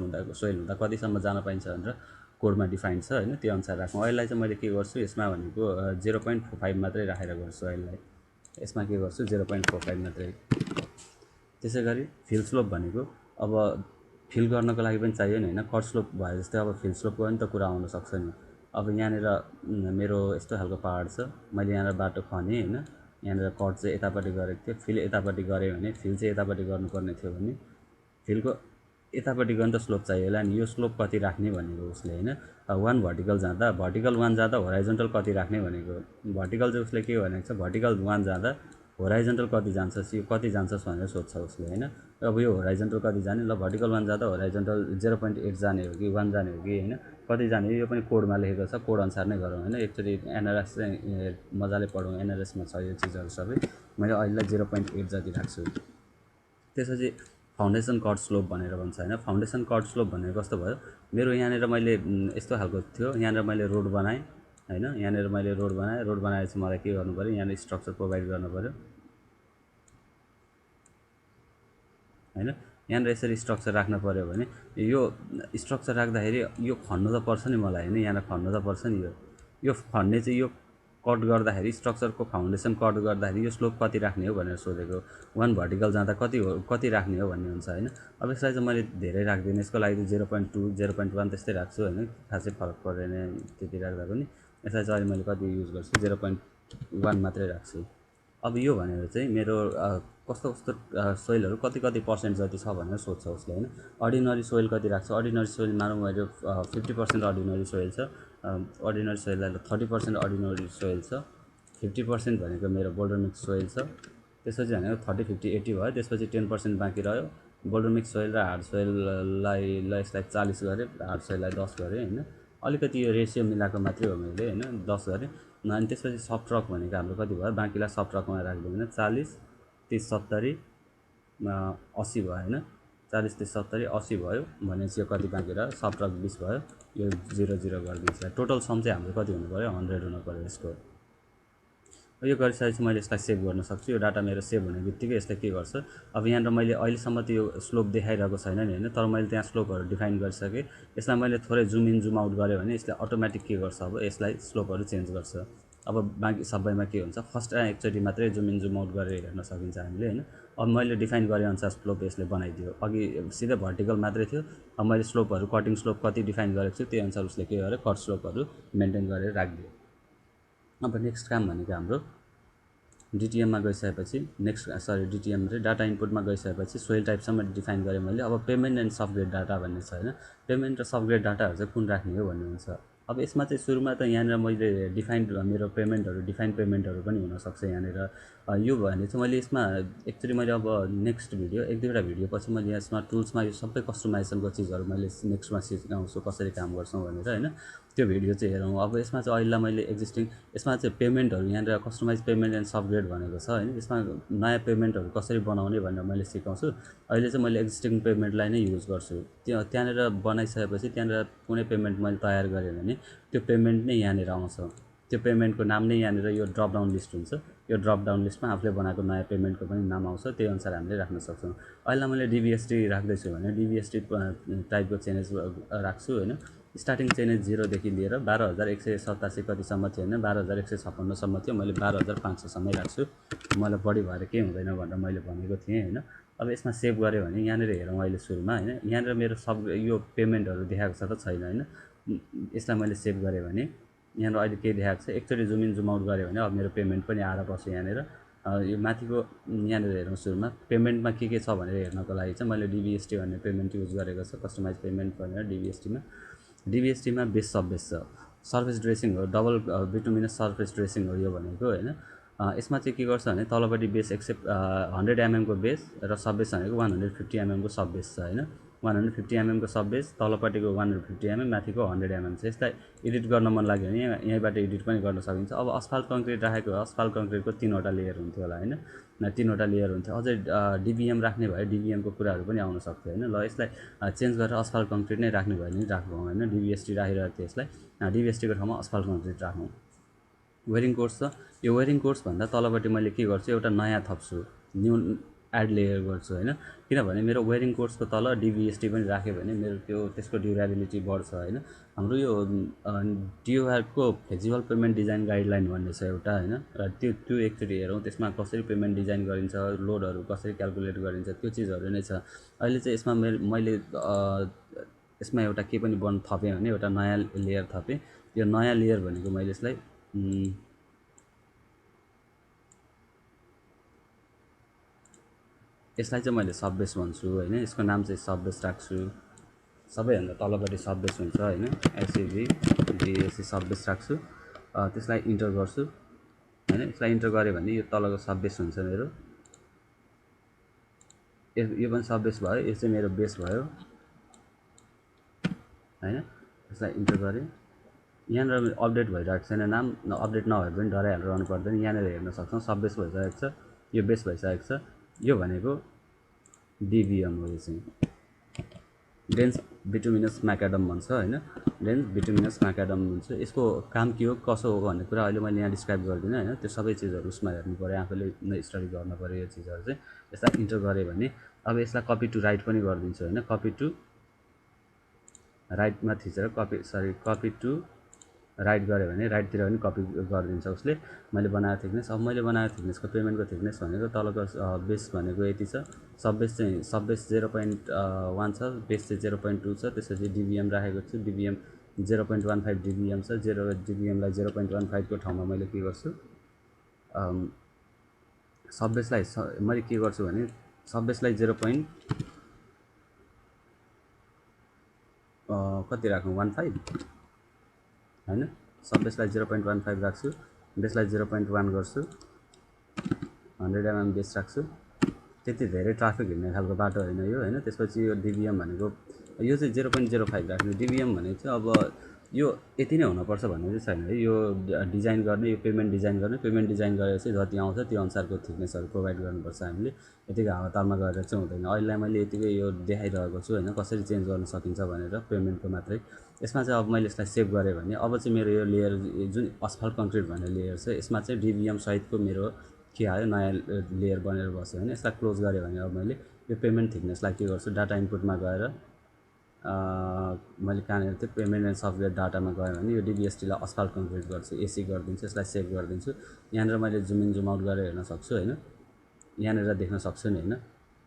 हुँदा कतिसम्म जान पाइन्छ भनेर कोडमा डिफाइन छ होइन, त्यो अनुसार राखौँ। अहिलेलाई चाहिँ मैले के गर्छु यसमा भनेको 0.45 मात्रै राखेर गर्छु अहिलेलाई, यसमा के गर्छु 0.45 मात्रै। त्यसै गरी फिल स्लोप भनेको अब फिल गर्नको लागि पनि चाहियो नि होइन, कट स्लोप भए जस्तै अब फिल स्लोपको पनि त कुरा आउनसक्छ नि। अब यहाँनिर मेरो यस्तो खालको पहाड छ, मैले यहाँनिर बाटो खनेँ होइन, यहाँनिर कट चाहिँ यतापट्टि गरेको थियो, फिल यतापट्टि गरेँ भने, फिल चाहिँ यतापट्टि गर्नुपर्ने थियो भने फिलको यतापट्टि गयो भने त स्लोप चाहियो होला नि, यो स्लोप कति राख्ने भनेको उसले होइन। 1 भर्टिकल जाँदा भर्टिकल 1 जाँदा होराइजन्टल कति राख्ने भनेको, भर्टिकल चाहिँ उसले के भनेको छ, भर्टिकल 1 जाँदा होराइजन्टल कति जान्छस्, यो कति जान्छस् भनेर सोध्छ उसले होइन। अब यो होराइजन्टल कति जाने, ल भर्टिकल 1 जाँदा होराइजन्टल 0.8 जाने हो कि 1 जाने हो कि होइन, कति जाने यो पनि कोडमा लेखेको छ, कोड अनुसार नै गरौँ होइन। एकचोटि एनआरएस चाहिँ मजाले पढौँ, एनआरएसमा छ यो चिजहरू सबै। मैले अहिलेलाई 0.8 जति राख्छु। त्यसपछि फाउन्डेसन कट स्लोप भनेर भन्छ होइन। फाउन्डेसन कट स्लोप भनेको कस्तो भयो, मेरो यहाँनिर मैले यस्तो खालको थियो, यहाँनिर मैले रोड बनाएँ होइन, यहाँनिर मैले रोड बनाएँ, रोड बनाएपछि मलाई के गर्नु पऱ्यो, यहाँनिर स्ट्रक्चर प्रोभाइड गर्नु पऱ्यो होइन। यहाँनिर यसरी स्ट्रक्चर राख्नु पऱ्यो भने यो स्ट्रक्चर राख्दाखेरि यो खन्नु त पर्छ नि मलाई होइन, यहाँनिर खन्नु त पर्छ नि, यो खन्ने चाहिँ यो कट गर्दाखेरि स्ट्रक्चरको फाउन्डेसन कट गर्दाखेरि यो स्लोप कति राख्ने हो भनेर सोधेको। 1 भर्टिकल जाँदा कति राख्ने हो भन्ने हुन्छ होइन। अब यसलाई चाहिँ मैले धेरै राख्दिनँ, यसको लागि चाहिँ 0.2 0.1 त्यस्तै राख्छु होइन, खासै फरक पर्दैन त्यति राख्दा पनि। यसलाई चाहिँ अहिले मैले कति युज गर्छु, 0.1 मात्रै राख्छु। अब यो भनेर चाहिँ मेरो कस्तो कस्तो सोइलहरू कति पर्सेन्ट जति छ भनेर सोध्छ उसले होइन। अर्डिनरी सोइल कति राख्छ, अर्डिनरी सोइल मानौँ मैले 50% अर्डिनरी सोइल छ, अर्डिनरी सोइललाई 30% अर्डिनरी सोइल छ, 50% भनेको मेरो बोल्डर मिक्स सोइल छ, त्यसपछि भनेको 30 50 80 भयो, त्यसपछि 10% बाँकी रह्यो बोल्डर मिक्स सोइल र हार्ड सोइललाई, ल यसलाई 40 गरेँ, हार्ड सोइललाई 10 गरेँ होइन। अलिकति यो रेसियो मिलाएको मात्रै हो मैले होइन, 10 गरेँ। अनि त्यसपछि सफ्ट रक भनेको हाम्रो कति भयो, बाँकीलाई सफ्ट रकमा राखिदिनु, 40 30 70 80 भयो होइन, 40 30 70 80 भयो भनेपछि यो कति बाँकी रह्यो, सफ्ट रक 20 भयो, यो 0 0 गरिदिन्छ। टोटल सम चाहिँ हाम्रो कति हुनु पऱ्यो, 100 हुनु पऱ्यो यसको। यो गरिसकेपछि मैले यसलाई सेभ गर्न सक्छु। यो डाटा मेरो सेभ हुने बित्तिकै यसले के गर्छ, अब यहाँनिर मैले अहिलेसम्म त यो स्लोप देखाइरहेको छैन नि होइन, तर मैले त्यहाँ स्लोपहरू डिफाइन गरिसकेँ। यसलाई मैले थोरै जुम इन जुम आउट गरेँ भने यसले अटोमेटिक के गर्छ, अब यसलाई स्लोपहरू चेन्ज गर्छ। अब बाँकी सबैमा के हुन्छ, फर्स्ट एकचोटि मात्रै जुम इन जुम आउट गरेर हेर्न सकिन्छ हामीले होइन। अब मैले डिफाइन गरे अनुसार स्लोप यसले बनाइदियो, अघि सिधै भर्टिकल मात्रै थियो, अब मैले स्लोपहरू कटिङ स्लोप कति डिफाइन गरेको छु त्यही अनुसार उसले के गर्यो, कट स्लोपहरू मेन्टेन गरेर राखिदियो। अब नेक्स्ट काम भनेको हाम्रो डिटिएममा गइसकेपछि डिटिएम चाहिँ डाटा इनपुटमा गइसकेपछि सोइल टाइपसम्म डिफाइन गरेँ मैले। अब पेमेन्ट एन्ड सफ्टग्रेड डाटा भन्ने छ होइन, पेमेन्ट र सफ्टग्रेड डाटाहरू चाहिँ कुन राख्ने हो भन्ने हुन्छ। अब यसमा चाहिँ सुरुमा त यहाँनिर मैले डिफाइन्ड मेरो पेमेन्टहरू डिफाइन पेमेन्टहरू पनि हुनसक्छ यहाँनिर। यो भने चाहिँ मैले यसमा एक्चुअली मैले अब नेक्स्ट भिडियो 1-2वटा भिडियो पछि मैले यसमा टुल्समा यो सबै कस्टमाइजेसनको चिजहरू मैले नेक्स्टमा सिकाउँछु कसरी काम गर्छौँ भनेर होइन, त्यो भिडियो चाहिँ हेरौँ। अब यसमा चाहिँ अहिले मैले एक्जिस्टिङ यसमा चाहिँ पेमेन्टहरू यहाँनिर कस्टमाइज पेमेन्ट एन्ड सफ्टग्रेड भनेको छ होइन, यसमा नयाँ पेमेन्टहरू कसरी बनाउने भनेर मैले सिकाउँछु। अहिले चाहिँ मैले एक्जिस्टिङ पेमेन्टलाई नै युज गर्छु। त्यहाँनिर बनाइसकेपछि त्यहाँनिर कुनै पेमेन्ट मैले तयार गरेँ भने त्यो पेमेन्ट नै यहाँनिर आउँछ, त्यो पेमेन्टको नाम नै यहाँनिर यो ड्रप डाउन लिस्ट हुन्छ, यो ड्रप डाउन लिस्टमा आफूले बनाएको नयाँ पेमेन्टको पनि नाम आउँछ, त्यही अनुसार हामीले राख्न सक्छौँ। अहिले मैले डिबिएसटी राख्दैछु भने डिबिएसटी टाइपको चेन्जेस राख्छु होइन। स्टार्टिङ चेन्जेस 0देखि लिएर 12,187 कतिसम्म थियो होइन, 12,156सम्म थियो, मैले 12,500सम्मै राख्छु, मलाई बढी भएर केही हुँदैन भनेर मैले भनेको थिएँ होइन। अब यसमा सेभ गऱ्यो भने यहाँनिर हेरौँ अहिले सुरुमा होइन, यहाँनिर मेरो सब यो पेमेन्टहरू देखाएको छ त छैन होइन। यसलाई मैले सेभ गरेँ भने यहाँनिर अहिले के देखाएको छ, एकचोटि जुम इन जुम आउट गऱ्यो भने अब मेरो पेमेन्ट पनि आएर बस्यो यहाँनिर। यो माथिको यहाँनिर हेरौँ सुरुमा पेमेन्टमा के छ भनेर हेर्नको लागि चाहिँ मैले डिबिएसटी भन्ने पेमेन्ट युज गरेको छ, कस्टमाइज पेमेन्ट भनेर डिबिएसटीमा बेस सब बेस छ, सर्फेस ड्रेसिङ हो, डबल बिटुमिनस सर्फेस ड्रेसिङ हो यो भनेको होइन। यसमा चाहिँ के गर्छ भने तलपट्टि बेस 100 mm को बेस र सब बेस भनेको 150 mm को सब बेस छ होइन, 150 mm को सब बेस, तलपट्टिको 150 mm, माथिको 100 mm छ। यसलाई एडिट गर्न मन लाग्यो भने यहीँबाट एडिट पनि गर्न सकिन्छ। अब अस्फाल्ट कङ्क्रिट राखेको भए अस्फाल्ट कङ्क्रिटको 3वटा लेयर हुन्थ्यो होला होइन, 3वटा लेयर हुन्थ्यो। अझै डिबिएम राख्ने भए डिबिएमको कुराहरू पनि आउन सक्थ्यो होइन। ल यसलाई चेन्ज गरेर अस्फाल्ट कङ्क्रिट नै राख्ने भयो भने राखौँ होइन, डिबिएसटी राखिरहेको थियो यसलाई, डिबिएसटीको ठाउँमा अस्फाल्ट कङ्क्रिट राखौँ। वेरिङ कोर्स छ, यो वेरिङ कोर्स भन्दा तलपट्टि मैले के गर्छु, एउटा नयाँ थप्छु, न्यू एड लेयर गर्छु होइन। किनभने मेरो वेरिङ कोर्सको तल डिबिएसटी पनि राख्यो भने मेरो त्यसको ड्युरेबिलिटी बढ्छ होइन। हाम्रो यो डिओआरको फ्लेक्सिबल पेमेन्ट डिजाइन गाइडलाइन भन्ने छ एउटा होइन, र त्यो एकचोटि हेरौँ त्यसमा कसरी पेमेन्ट डिजाइन गरिन्छ, लोडहरू कसरी क्यालकुलेट गरिन्छ, त्यो चिजहरू नै छ। अहिले चाहिँ यसमा मैले यसमा एउटा के पनि थपेँ भने एउटा नयाँ लेयर थपेँ। यो नयाँ लेयर भनेको मैले यसलाई यसलाई चाहिँ मैले सब बेस भन्छु होइन, यसको नाम चाहिँ सब बेस राख्छु। सबैभन्दा तलपट्टि सब बेस हुन्छ होइन, एसइभी डिएससी सब बेस राख्छु। त्यसलाई इन्टर गर्छु होइन, यसलाई इन्टर गरेँ भने यो तलको सब बेस हुन्छ मेरो। यो पनि सब बेस भयो, यो चाहिँ मेरो बेस भयो होइन। यसलाई इन्टर गरेँ, यहाँनिर अपडेट भइरहेको छैन नाम, अपडेट नभए पनि डराइहालेर रहनु पर्दैन। यहाँनिर हेर्न सक्छौँ सब बेस भइसकेको छ, यो बेस भइसकेको छ। यो भनेको डिबिएम हो, यो चाहिँ डेन्स बिटुमिनस म्याकाडम भन्छ होइन, डेन्स बिटुमिनस म्याकाडम भन्छ। यसको काम के हो कसो हो भन्ने कुरा अहिले मैले यहाँ डिस्क्राइब गर्दिनँ होइन, त्यो सबै चिजहरू उसमा हेर्नु पऱ्यो, आफूले स्टडी गर्नु पऱ्यो यो चिजहरू चाहिँ। यसलाई इन्टर गरेँ भने अब यसलाई कपी टु राइट पनि गरिदिन्छु होइन, कपी टु राइटमा थिचेर कपी टु राइट गऱ्यो भने राइटतिर पनि कपी गरिदिन्छ उसले। मैले बनाएको थिकनेस, अब मैले बनाएको थिकनेसको पेमेन्टको थिकनेस भनेको तलको बेस भनेको यति छ। सब बेस 0.1 छ, बेस चाहिँ 0.2 छ। त्यसपछि डिबिएम राखेको छु, डिबिएम 0.15 डिबिएम छ। डिबिएमलाई 0.15 को ठाउँमा मैले के गर्छु, सब बेसलाई मैले के गर्छु भने सब बेसलाई कति राखौँ 15 होइन, सब बेसलाई 0.15 राख्छु, बेसलाई 0.1 गर्छु, 100 mm बेस राख्छु। त्यति धेरै ट्राफिक हिँड्ने खालको बाटो होइन यो होइन। त्यसपछि यो डिबिएम भनेको यो चाहिँ 0.05 राख्नु। डिबिएम भनेको चाहिँ अब यो यति नै हुनुपर्छ भन्ने चाहिँ छैन है। यो डिजाइन गर्ने, यो पेमेन्ट डिजाइन गरेपछि जति आउँछ त्यो अनुसारको थिकनेसहरू प्रोभाइड गर्नुपर्छ हामीले। यतिको हावातालमा गरेर चाहिँ हुँदैन। अहिले मैले यतिकै यो देखाइरहेको छु होइन, कसरी चेन्ज गर्न सकिन्छ भनेर पेमेन्टको मात्रै। यसमा चाहिँ अब मैले यसलाई सेभ गरेँ भने अब चाहिँ मेरो यो लेयर जुन असफल कङ्क्रिट भन्ने लेयर छ, यसमा चाहिँ डिबिएम सहितको मेरो के आयो, नयाँ लेयर बनेर बस्यो होइन। यसलाई क्लोज गरेँ भने अब मैले यो पेमेन्ट थिकनेसलाई के गर्छु, डाटा इनपुटमा गएर मैले कहाँनिर थिएँ, पेमेन्ट एन्ड सफ्टवेयर डाटामा गएँ भने यो डिबिएसटीलाई असफल कङ्क्रिट गर्छु, एसी गरिदिन्छु, यसलाई सेभ गरिदिन्छु। यहाँनिर मैले जुम इन जुम आउट गरेर हेर्न सक्छु होइन, यहाँनिर देख्न सक्छु नि होइन,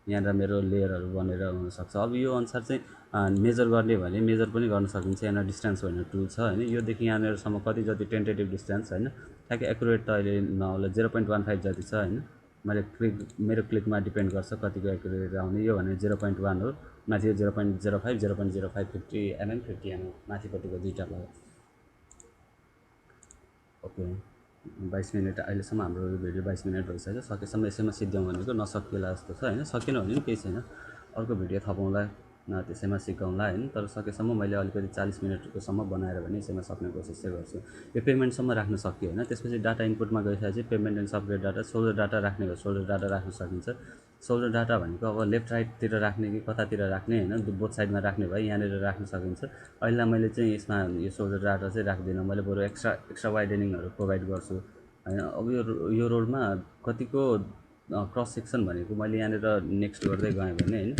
यहाँनिर मेरो लेयरहरू बनेर हुनसक्छ। अब यो अनुसार चाहिँ मेजर गर्ने भने मेजर पनि गर्न सकिन्छ। यहाँनिर डिस्टेन्स भन्ने टुल छ होइन, योदेखि यहाँनिरसम्म कति जति टेन्टेटिभ डिस्टेन्स होइन, ठ्याक्कै एकुरेट त अहिले नहोला, 0.15 जति छ होइन। मेरो क्लिकमा डिपेन्ड गर्छ कतिको एकुरेट आउने। यो भने 0.1 हो, माथि 0.05 0.05 50 mm 50 mm माथिपट्टिको दुईवटा भयो। ओके 22 मिनट अहिलेसम्म हाम्रो भिडियो 22 मिनट भइसक्यो। सकेसम्म यसैमा सिद्ध्याउँ भनेको नसकिएला जस्तो छ होइन। सकेन भने पनि केही छैन, अर्को भिडियो थपौँला, त्यसैमा सिकाउँला होइन। तर सकेसम्म मैले अलिकति 40 मिनटकोसम्म बनाएर भने यसैमा सक्ने कोसिस चाहिँ गर्छु। यो पेमेन्टसम्म राख्न सकियो होइन। त्यसपछि डाटा इनपुटमा गइसकेपछि पेमेन्ट एन्ड सफ्टवेयर डाटा, सोल्डर डाटा राख्ने भयो, सोल्डर डाटा राख्न सकिन्छ। सोल्डर डाटा भनेको अब लेफ्ट राइटतिर राख्ने कि कतातिर राख्ने होइन, बोथ साइडमा राख्ने भयो, यहाँनिर राख्न सकिन्छ। अहिले मैले चाहिँ यसमा यो सोल्डर डाटा चाहिँ राख्दिनँ, मैले बरु एक्स्ट्रा वाइडेनिङहरू प्रोभाइड गर्छु होइन। अब यो रोडमा कतिको क्रस सेक्सन भनेको मैले यहाँनिर नेक्स्ट गर्दै गएँ भने होइन,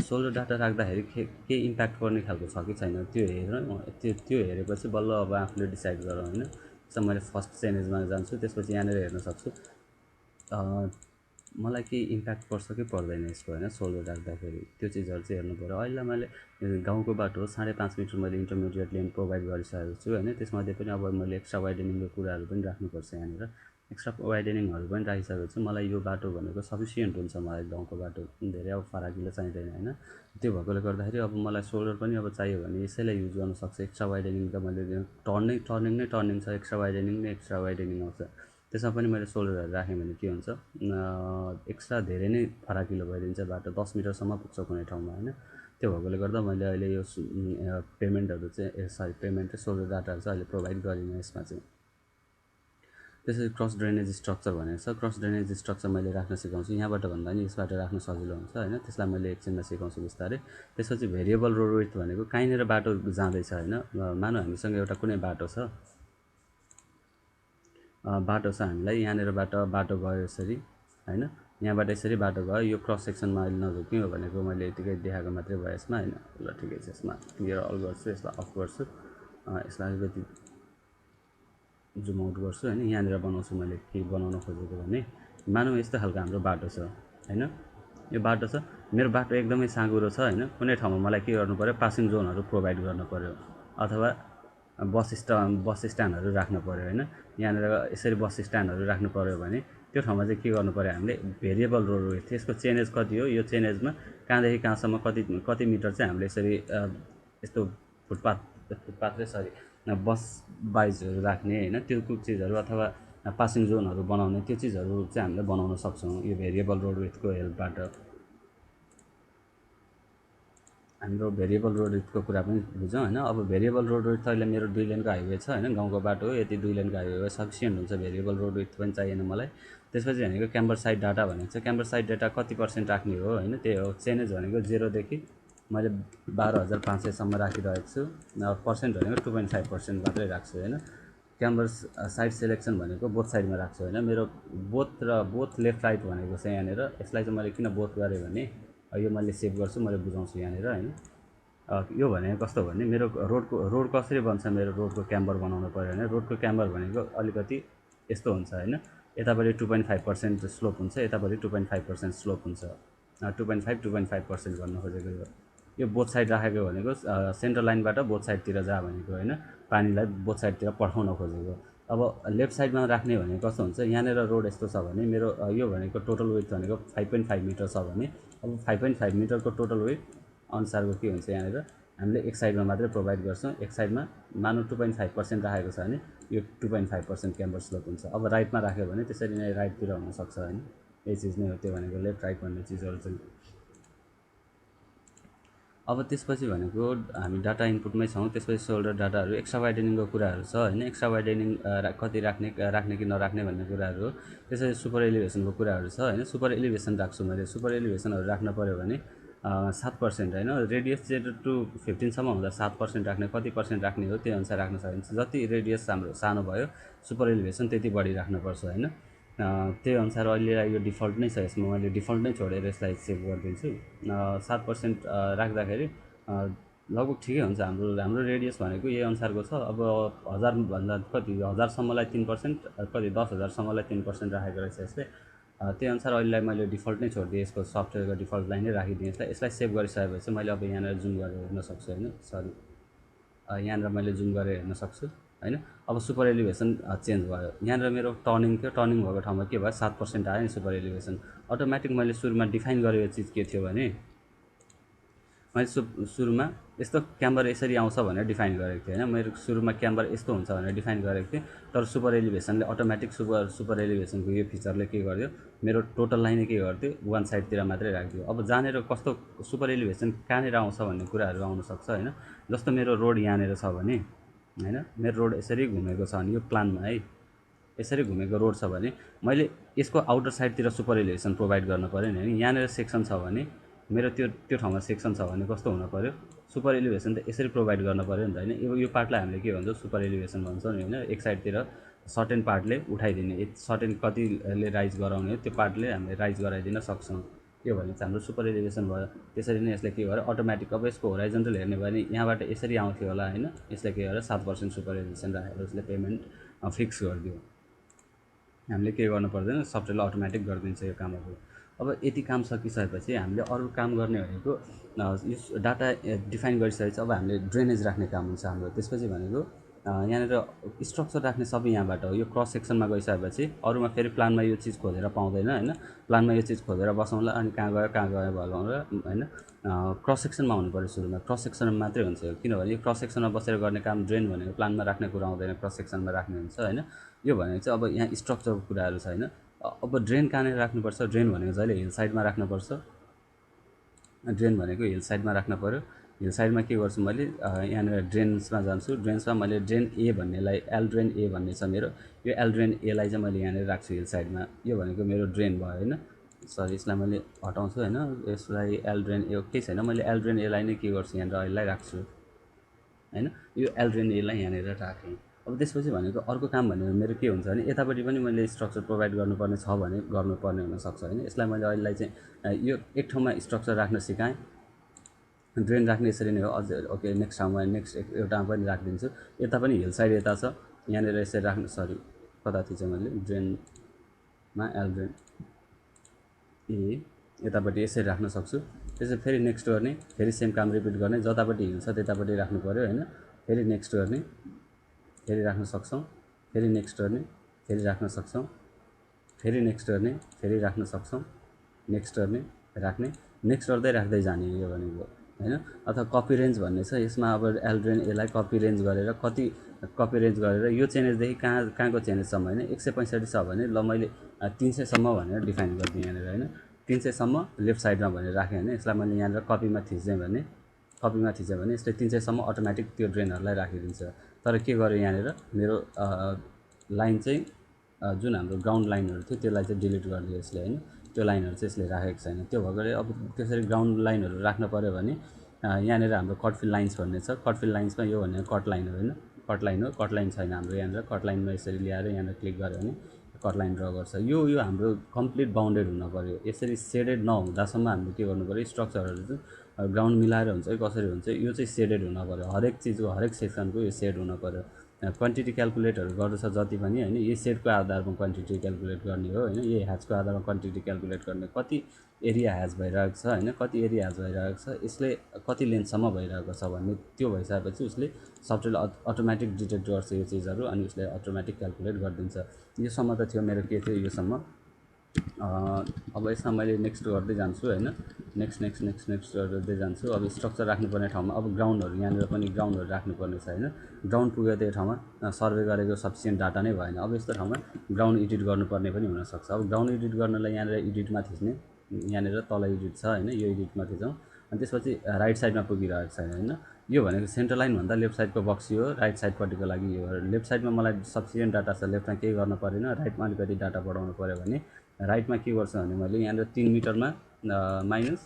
सोल्डर डाटा राख्दाखेरि केही इम्प्याक्ट पर्ने खालको छ कि छैन त्यो हेरौँ। त्यो हेरेपछि बल्ल अब आफूले डिसाइड गरौँ होइन। त्यसमा मैले फर्स्ट चेन्जेसमा जान्छु, त्यसपछि यहाँनिर हेर्न सक्छु मलाई केही इम्प्याक्ट पर्छ कि पर्दैन यसको होइन, सोल्डर राख्दाखेरि त्यो चिजहरू चाहिँ हेर्नु पऱ्यो। अहिले मैले गाउँको बाटो हो, 5.5 मिटर मैले इन्टरमिडिएट लेन प्रोभाइड गरिसकेको छु होइन। त्यसमध्ये पनि अब मैले एक्स्ट्रा वाइडेनिङको कुराहरू पनि राख्नुपर्छ यहाँनिर, एक्स्ट्रा वाइडेनिङहरू पनि राखिसकेको छु। मलाई यो बाटो भनेको सफिसियन्ट हुन्छ, मलाई गाउँको बाटो धेरै अब फराकिलो चाहिँदैन होइन। त्यो भएकोले गर्दाखेरि अब मलाई सोल्डर पनि अब चाहियो भने यसैलाई युज गर्न सक्छ। एक्स्ट्रा वाइडेनिङ त मैले टर्निङ छ, एक्स्ट्रा वाइडेनिङ आउँछ, त्यसमा पनि मैले सोल्डरहरू राखेँ भने के हुन्छ, एक्स्ट्रा धेरै नै फराकिलो भइदिन्छ बाटो, 10 मिटरसम्म पुग्छ कुनै ठाउँमा होइन। त्यो भएकोले गर्दा मैले अहिले यो पेमेन्टहरू चाहिँ पेमेन्ट र सोल्डर डाटाहरू चाहिँ अहिले प्रोभाइड गरिनँ यसमा चाहिँ। त्यसरी क्रस ड्रेनेज स्ट्रक्चर भनेको छ, क्रस ड्रेनेज स्ट्रक्चर मैले राख्न सिकाउँछु। यहाँबाट भन्दा नि यसबाट राख्न सजिलो हुन्छ होइन, त्यसलाई मैले एकछिनमा सिकाउँछु बिस्तारै। त्यसपछि भेरिएबल रोड विड्थ भनेको कहीँनिर बाटो जाँदैछ होइन, मानौँ हामीसँग एउटा कुनै बाटो छ हामीलाई यहाँनिरबाट बाटो गयो यसरी होइन, यहाँबाट यसरी बाटो गयो, यो क्रस सेक्सनमा अहिले नझुक्ने हो भनेको मैले यतिकै देखाएको मात्रै भयो यसमा होइन। ल ठिकै छ, यसमा क्लियर अल गर्छु, यसलाई अफ गर्छु, यसलाई अलिकति जुम आउट गर्छु होइन। यहाँनिर बनाउँछु मैले के बनाउन खोजेको भने, मानौँ यस्तो खालको हाम्रो बाटो छ होइन, यो बाटो छ, मेरो बाटो एकदमै साँघुरो छ होइन। कुनै ठाउँमा मलाई के गर्नु पऱ्यो, पासिङ जोनहरू प्रोभाइड गर्नु पऱ्यो अथवा बस स्ट्यान्डहरू राख्नु पऱ्यो होइन। यहाँनिर यसरी बस स्ट्यान्डहरू राख्नु पऱ्यो भने त्यो ठाउँमा चाहिँ के गर्नु पऱ्यो हामीले भेरिएबल रोड विड्थ त्यसको चेन्ज कति हो यो चेन्जमा कहाँदेखि कहाँसम्म कति कति मिटर चाहिँ हामीले यसरी यस्तो फुटपाथ र सरी बस बाइजहरू राख्ने होइन त्यो चिजहरू अथवा पासिङ जोनहरू बनाउने त्यो चिजहरू चाहिँ हामीले बनाउन सक्छौँ यो भेरिएबल रोड विड्थको हेल्पबाट। हाम्रो भेरिएबल रोड विड्थको कुरा पनि बुझौँ होइन। अब भेरिएबल रोड विड्थ अहिले मेरो 2 लेनको हाइवे छ होइन, गाउँको बाटो हो, यति 2 लेनको हाइवे हो, सफिसियन्ट हुन्छ, भेरिएबल रोड विड्थ पनि चाहिएन मलाई। त्यसपछि भनेको क्याम्बर साइड डाटा भनेको छ, क्याम्बर साइड डाटा कति % राख्ने हो होइन, त्यही हो चेन्ज भनेको 0 देखि मैले 12,500सम्म राखिरहेको छु। पर्सेन्ट भनेको 2.5% मात्रै राख्छु होइन। क्याम्बर साइड सेलेक्सन भनेको बोथ साइडमा राख्छु होइन, मेरो बोथ लेफ्ट राइट भनेको छ यहाँनिर। यसलाई चाहिँ मैले किन बोथ गरेँ भने यो मैले सेभ गर्छु, मैले बुझाउँछु यहाँनिर होइन। यो भनेको कस्तो भने मेरो रोड कसरी बन्छ, मेरो रोडको क्याम्बर बनाउनु पऱ्यो भने रोडको क्याम्बर भनेको अलिकति यस्तो हुन्छ होइन, यतापट्टि 2.5% स्लोप हुन्छ, यतापट्टि 2.5% स्लोप हुन्छ। 2.5% गर्नु खोजेको यो बोथ साइड राखेको भनेको सेन्ट्रल लाइनबाट बोथ साइडतिर जा भनेको होइन, पानीलाई बोथ साइडतिर पठाउन खोजेको। अब लेफ्ट साइडमा राख्ने भनेको कस्तो हुन्छ, यहाँनिर रोड यस्तो छ भने मेरो यो भनेको टोटल विड्थ भनेको 5.5 मिटर छ भने अब 5.5 मिटरको टोटल विड्थ अनुसारको के हुन्छ यहाँनिर हामीले एक साइडमा मात्रै प्रोभाइड गर्छौँ। एक साइडमा मानौँ 2.5% राखेको छ भने यो 2.5% क्याम्बर स्लोप हुन्छ। अब राइटमा राख्यो भने त्यसरी नै राइटतिर हुनसक्छ होइन, यही चिज नै हो त्यो भनेको लेफ्ट राइट भन्ने चिजहरू चाहिँ। अब त्यसपछि भनेको हामी डाटा इनपुटमै छौँ, त्यसपछि सोल्डर डाटाहरू एक्स्ट्रा वाइडेनिङको कुराहरू छ होइन, एक्स्ट्रा वाइडेनिङ कति राख्ने कि नराख्ने भन्ने कुराहरू हो। त्यसपछि सुपर एलिभेसनको कुराहरू छ होइन, सुपर एलिभेसन राख्छु मैले, सुपर एलिभेसनहरू राख्नु पऱ्यो भने 7% होइन, रेडियस 0 to 15सम्म हुँदा 7% राख्ने, कति % राख्ने हो त्यही अनुसार राख्न सकिन्छ। जति रेडियस हाम्रो सानो भयो सुपर एलिभेसन त्यति बढी राख्नुपर्छ होइन। त्यही अनुसार अहिले यो डिफल्ट नै छ, यसमा मैले डिफल्ट नै छोडेर यसलाई सेभ गरिदिन्छु। 7% राख्दाखेरि लगभग ठिकै हुन्छ। हाम्रो रेडियस भनेको यही अनुसारको छ। अब 1000भन्दा कति 1000सम्मलाई 3%, कति 10,000सम्मलाई 3% राखेको रहेछ यसले। त्यही अनुसार अहिलेलाई मैले डिफल्ट नै छोडिदिएँ, यसको सफ्टवेयरको डिफल्टलाई नै राखिदिएँ यसलाई सेभ गरिसकेपछि मैले अब यहाँनिर जुम गरेर हेर्न सक्छु होइन, सरी यहाँनिर मैले जुम गरेर हेर्न सक्छु होइन। अब सुपर एलिभेसन चेन्ज भयो, यहाँनिर मेरो टर्निङ थियो, टर्निङ भएको ठाउँमा के भयो 7% आयो नि सुपर एलिभेसन अटोमेटिक। मैले सुरुमा डिफाइन गरेको चिज के थियो भने मैले सुरुमा यस्तो क्याम्बर यसरी आउँछ भनेर डिफाइन गरेको थिएँ होइन, मेरो सुरुमा क्याम्बर यस्तो हुन्छ भनेर डिफाइन गरेको थिएँ। तर सुपर एलिभेसनले अटोमेटिक सुपर एलिभेसनको यो फिचरले के गरिदियो, मेरो टोटललाई नै के गरिदियो वान साइडतिर मात्रै राखिदियो। अब जहाँनिर कस्तो सुपर एलिभेसन कहाँनिर आउँछ भन्ने कुराहरू आउनसक्छ होइन। जस्तो मेरो रोड यहाँनिर छ भने होइन, मेरो रोड यसरी घुमेको छ भने यो प्लानमा है यसरी घुमेको रोड छ भने मैले यसको आउटर साइडतिर सुपर एलिभेसन प्रोभाइड गर्नु पऱ्यो नि होइन। यहाँनिर सेक्सन छ भने मेरो त्यो ठाउँमा सेक्सन छ भने कस्तो हुनु पऱ्यो, सुपर एलिभेसन त यसरी प्रोभाइड गर्नु पऱ्यो नि त होइन। यो पार्टलाई हामीले के भन्छौँ सुपर एलिभेसन भन्छौँ नि होइन। एक साइडतिर सर्टेन पार्टले उठाइदिने, सर्टेन कतिले राइज गराउने हो त्यो पार्टले हामीले राइज गराइदिन सक्छौँ, यो भने चाहिँ हाम्रो सुपर एलिभेसन भयो। त्यसरी नै यसले के गर्यो अटोमेटिक, अब यसको होराइजन्टल हेर्ने भयो भने यहाँबाट यसरी आउँथ्यो होला होइन, यसले के गर्यो 7% सुपर एलिभेसन राखेर यसले पेमेन्ट फिक्स गरिदियो। हामीले के गर्नु पर्दैन, सफ्टवेयरले अटोमेटिक गरिदिन्छ यो कामहरू। अब यति काम सकिसकेपछि हामीले अरू काम गर्ने भनेको यो डाटा डिफाइन गरिसकेपछि अब हामीले ड्रेनेज राख्ने काम हुन्छ हाम्रो। त्यसपछि भनेको यहाँनिर स्ट्रक्चर राख्ने सबै यहाँबाट हो। यो क्रस सेक्सनमा गइसकेपछि अरूमा फेरि प्लानमा यो चिज खोजेर पाउँदैन होइन, प्लानमा यो चिज खोजेर बसाउँला अनि कहाँ गयो भलाउँला होइन। क्रस सेक्सनमा हुनु पऱ्यो सुरुमा, क्रस सेक्सनमा मात्रै हुन्छ किनभने यो क्रस सेक्सनमा बसेर गर्ने काम ड्रेन भनेको प्लानमा राख्ने कुरा आउँदैन, क्रस सेक्सनमा राख्ने हुन्छ होइन। यो भनेको चाहिँ अब यहाँ स्ट्रक्चरको कुराहरू छ होइन। अब ड्रेन कहाँनिर राख्नुपर्छ, ड्रेन भनेको जहिले हिल साइडमा राख्नुपर्छ। ड्रेन भनेको हिल साइडमा राख्नु पऱ्यो। हिल साइडमा के गर्छु मैले यहाँनिर ड्रेन्समा जान्छु, ड्रेन्समा मैले ड्रेन ए भन्नेलाई एल ड्रेन ए भन्ने छ मेरो, यो एल ड्रेन एलाई चाहिँ मैले यहाँनिर राख्छु हिल साइडमा। यो भनेको मेरो ड्रेन भयो होइन, सरी यसलाई मैले हटाउँछु होइन, यसलाई एल ड्रेन ए केही छैन, मैले एल ड्रेन एलाई नै के गर्छु यहाँनिर अहिलेलाई राख्छु होइन। यो एल ड्रेन एलाई यहाँनिर राखेँ। अब त्यसपछि भनेको अर्को काम भनेको मेरो के हुन्छ भने यतापट्टि पनि मैले स्ट्रक्चर प्रोभाइड गर्नुपर्ने छ भने गर्नुपर्ने हुनसक्छ होइन। यसलाई मैले अहिलेलाई चाहिँ यो एक ठाउँमा स्ट्रक्चर राख्न सिकाएँ, ड्रेन राख्ने यसरी नै हो। अझ ओके नेक्स्ट ठाउँमा नेक्स्ट एउटामा पनि राखिदिन्छु। यता पनि हिल साइड यता छ, यहाँनिर यसरी राख्नु, सरी कता थिएँ चाहिँ मैले ड्रेनमा एल ड्रेन ए यतापट्टि यसरी राख्न सक्छु। त्यसपछि फेरि नेक्स्ट गर्ने, फेरि सेम काम रिपिट गर्ने, जतापट्टि हिल छ त्यतापट्टि राख्नु पऱ्यो होइन। फेरि नेक्स्ट गर्ने, फेरि राख्न सक्छौँ, फेरि नेक्स्ट गर्ने, फेरि राख्न सक्छौँ, फेरि नेक्स्ट गर्ने, फेरि राख्न सक्छौँ, नेक्स्ट गर्ने, राख्ने, नेक्स्ट गर्दै राख्दै जाने यो भनेको होइन। अथवा कपी रेन्ज भन्ने छ, यसमा अब एल्ड्रेन एलाई कपी रेन्ज गरेर कपी रेन्ज गरेर यो चेन्जेसदेखि कहाँको चेन्जेससम्म होइन 165 छ भने ल मैले 300सम्म भनेर डिफाइन गरिदिएँ यहाँनिर होइन। 300सम्म लेफ्ट साइडमा भनेर राखेँ होइन। यसलाई मैले यहाँनिर कपीमा थिचेँ भने यसले 300सम्म अटोमेटिक त्यो ड्रेनहरूलाई राखिदिन्छ। तर के गर्यो यहाँनिर मेरो लाइन चाहिँ जुन हाम्रो ग्राउन्ड लाइनहरू थियो त्यसलाई चाहिँ डिलिट गरिदियो यसले होइन। त्यो लाइनहरू चाहिँ यसले राखेको छैन। त्यो भएकोले अब त्यसरी ग्राउन्ड लाइनहरू राख्नु पऱ्यो भने यहाँनिर हाम्रो कटफिल लाइन्स भन्ने छ। कटफिल लाइन्समा यो भनेको कट लाइन हो होइन, कट लाइन हो। कट लाइन छैन हाम्रो यहाँनिर। कट लाइनमा यसरी ल्याएर यहाँनिर क्लिक गऱ्यो भने कट लाइन ड्र गर्छ। यो हाम्रो कम्प्लिट बााउन्डेड हुन पऱ्यो। यसरी सेडेड नहुँदासम्म हामीले के गर्नु पऱ्यो, स्ट्रक्चरहरू चाहिँ ग्राउन्ड मिलाएर हुन्छ कि कसरी हुन्छ यो चाहिँ सेडेड हुन पऱ्यो। हरेक चिजको हरेक सेक्सनको यो सेड हुन पऱ्यो। क्वान्टिटी क्यालकुलेटहरू गर्नु छ जति पनि होइन, यही सेटको आधारमा क्वान्टिटी क्यालकुलेट गर्ने हो होइन। यही ह्याचको आधारमा क्वान्टिटी क्यालकुलेट गर्ने, कति एरिया ह्याच भइरहेको छ होइन, कति एरिया ह्याच भइरहेको छ, यसले कति लेन्थसम्म भइरहेको छ भन्ने त्यो भइसकेपछि उसले सफ्टवेयरले अटोमेटिक डिटेक्ट गर्छ यो चिजहरू, अनि उसले अटोमेटिक क्यालकुलेट गरिदिन्छ। योसम्म त थियो मेरो, के थियो योसम्म। अब यसमा मैले नेक्स्ट गर्दै जान्छु होइन। नेक्स्ट गर्दै जान्छु। अब स्ट्रक्चर राख्नुपर्ने ठाउँमा अब ग्राउन्डहरू यहाँनिर पनि ग्राउन्डहरू राख्नुपर्ने छ होइन। ग्राउन्ड पुग्यो त्यो ठाउँमा सर्वे गरेको सफिसियन्ट डाटा नै भएन। अब यस्तो ठाउँमा ग्राउन्ड एडिट गर्नुपर्ने पनि हुनसक्छ। अब ग्राउन्ड एडिट गर्नलाई यहाँनिर एडिटमा थिच्ने, यहाँनिर तल एडिट छ होइन, यो एडिटमा थिचौँ। अनि त्यसपछि राइट साइडमा पुगिरहेको छैन होइन। यो भनेको सेन्टर लाइन भन्दा लेफ्ट साइडको बक्स यो, राइट साइडपट्टिको लागि यो। लेफ्ट साइडमा मलाई सफिसियन्ट डाटा छ, लेफ्टमा केही गर्न परेन। राइटमा अलिकति डाटा बढाउनु पऱ्यो भने राइटमा के गर्छु भने मैले यहाँनिर 3 मिटरमा माइनस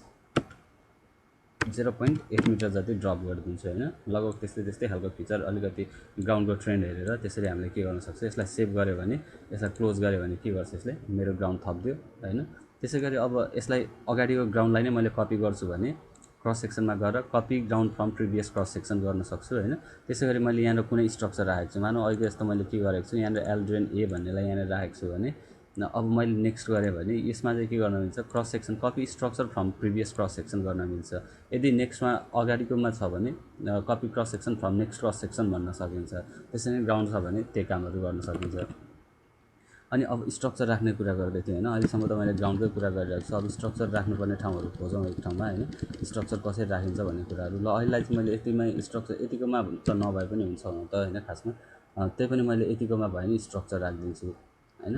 0.8 मिटर जति ड्रप गरिदिन्छु होइन। लगभग त्यस्तै खालको फिचर, अलिकति ग्राउन्डको ट्रेन्ड हेरेर त्यसरी हामीले के गर्न सक्छ, यसलाई सेभ गऱ्यो भने, यसलाई क्लोज गऱ्यो भने के गर्छ यसले, मेरो ग्राउन्ड थप्दियो होइन। त्यसै गरी अब यसलाई अगाडिको ग्राउन्डलाई नै मैले कपी गर्छु भने क्रस सेक्सनमा गएर copy ground from previous cross section गर्न सक्छु होइन। त्यसै गरी मैले यहाँनिर कुनै स्ट्रक्चर राखेको छु, मानौँ अहिले जस्तो मैले के गरेको छु, यहाँनिर एल्ड्रेन ए भन्नेलाई यहाँनिर राखेको छु भने अब मैले नेक्स्ट गरेँ भने यसमा चाहिँ के गर्न मिल्छ, cross section copy structure from previous cross section गर्न मिल्छ। यदि नेक्स्टमा अगाडिकोमा छ भने copy cross section from next cross section भन्न सकिन्छ। त्यसरी नै ग्राउन्ड छ भने त्यही कामहरू गर्न सकिन्छ। अनि अब स्ट्रक्चर राख्ने कुरा गर्दै थिएँ होइन। अहिलेसम्म त मैले ग्राउन्डकै कुरा गरिरहेको छु। अब स्ट्रक्चर राख्नुपर्ने ठाउँहरू खोजौँ एक ठाउँमा होइन। स्ट्रक्चर कसरी राखिन्छ भन्ने कुराहरू ल अहिलेलाई चाहिँ मैले यतिमै स्ट्रक्चर, यतिकोमा त नभए पनि हुन्छ हुन त होइन खासमा, त्यही पनि मैले यतिकोमा भयो भने स्ट्रक्चर राखिदिन्छु होइन।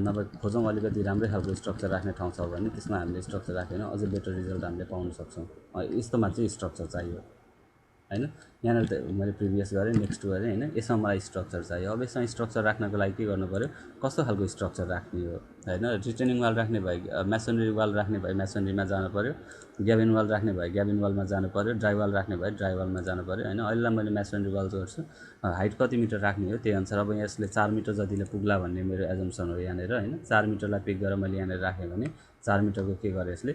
नभए खोजौँ अलिकति राम्रै खालको स्ट्रक्चर राख्ने ठाउँ छ भने त्यसमा हामीले स्ट्रक्चर राखेन अझै बेटर रिजल्ट हामीले पाउन सक्छौँ। यस्तोमा चाहिँ स्ट्रक्चर चाहियो होइन। यहाँनिर त मैले प्रिभियस गरेँ, नेक्स्ट गरेँ होइन। यसमा मलाई स्ट्रक्चर चाहियो। अब यसमा स्ट्रक्चर राख्नको लागि के गर्नु पऱ्यो, कस्तो खालको स्ट्रक्चर राख्ने हो होइन। रिटेनिङ वाल राख्ने भए, मेसनरी वाल राख्ने भए मेसनरीमा जानु पऱ्यो, ग्याबिन वाल राख्ने भए ग्याबिन वालमा जानु पऱ्यो, ड्राई वाल राख्ने भए ड्राई वालमा जानु पऱ्यो होइन। अहिलेलाई मैले मेसनरी वाल गर्छु। हाइट कति मिटर राख्ने हो त्यही अनुसार अब यसले 4 मिटर जतिले पुग्ला भन्ने मेरो एजम्सन हो यहाँनिर होइन। 4 मिटरलाई पिक गरेर मैले यहाँनिर राखेँ भने 4 मिटरको के गरेँ यसले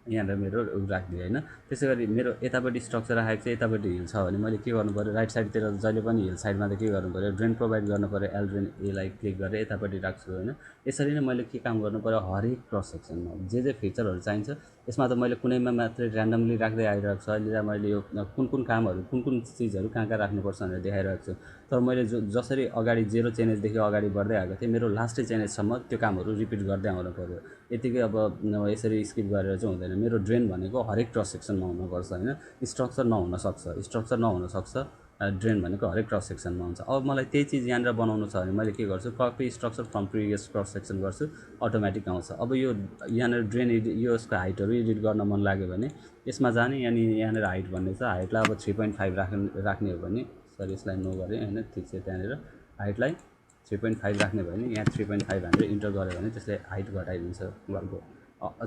यहाँनिर मेरो राखिदिएँ होइन। त्यसै गरी मेरो यतापट्टि स्ट्रक्चर राखेको चाहिँ यतापट्टि हिल छ भने मैले के गर्नु पऱ्यो, राइट साइडतिर जहिले पनि हिल साइडमा त के गर्नु पऱ्यो, ड्रेन प्रोभाइड गर्नु पऱ्यो। एल्ड्रेन एलाई क्लिक गरेर यतापट्टि राख्छु होइन। यसरी नै मैले के काम गर्नु पऱ्यो, हरेक क्रस सेक्सनमा जे फिचरहरू चाहिन्छ यसमा त मैले कुनैमा मात्रै ऱ्यान्डमली राख्दै आइरहेको छु। अहिले मैले यो कुन कामहरू कुन चिजहरू कहाँ राख्नुपर्छ भनेर देखाइरहेको छु। तर मैले जसरी अगाडि 0 चेन्जेसदेखि अगाडि बढ्दै आएको थिएँ, मेरो लास्टै चेन्जेससम्म त्यो कामहरू रिपिट गर्दै आउनु पऱ्यो। यतिकै अब यसरी स्किप गरेर चाहिँ हुँदैन। मेरो ड्रेन भनेको हरेक क्रस सेक्सनमा हुनुपर्छ होइन। स्ट्रक्चर नहुनसक्छ, ड्रेन भनेको हरेक क्रस सेक्सनमा हुन्छ। अब मलाई त्यही चिज यहाँनिर बनाउनु छ भने मैले के गर्छु, copy structure from previous cross section गर्छु, अटोमेटिक आउँछ। अब यो यहाँनिर ड्रेन यो यसको हाइटहरू एडिट गर्न मन लाग्यो भने यसमा जाने, यहाँनिर हाइट भन्ने छ। हाइटलाई अब 3.5 राख्ने हो भने, सरी यसलाई नो गरेँ होइन, ठिक छ। त्यहाँनिर हाइटलाई 3.5 राख्ने भयो भने यहाँ 3.5 हालेर इन्टर गऱ्यो भने त्यसले हाइट घटाइदिन्छ वालको।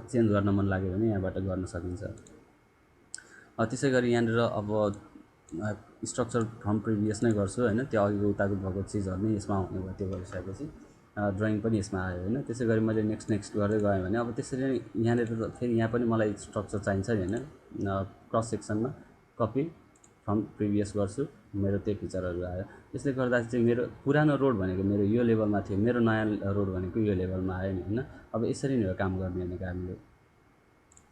चेन्ज गर्न मन लाग्यो भने यहाँबाट गर्न सकिन्छ। त्यसै गरी यहाँनिर अब स्ट्रक्चर फ्रम प्रिभियस नै गर्छु होइन। त्यो अघिको उताको भएको चिजहरू नै यसमा आउने भयो। त्यो गरिसकेपछि ड्रइङ पनि यसमा आयो होइन। त्यसै गरी मैले नेक्स्ट गर्दै गएँ भने अब त्यसरी नै यहाँनिर फेरि यहाँ पनि मलाई स्ट्रक्चर चाहिन्छ नि होइन। क्रस सेक्सनमा कपी फ्रम प्रिभियस गर्छु, मेरो त्यही फिचरहरू आयो। यसले गर्दा चाहिँ मेरो पुरानो रोड भनेको मेरो यो लेभलमा थियो, मेरो नयाँ रोड भनेको यो लेभलमा आयो नि होइन। अब यसरी नै हो काम गर्ने भनेको हामीले।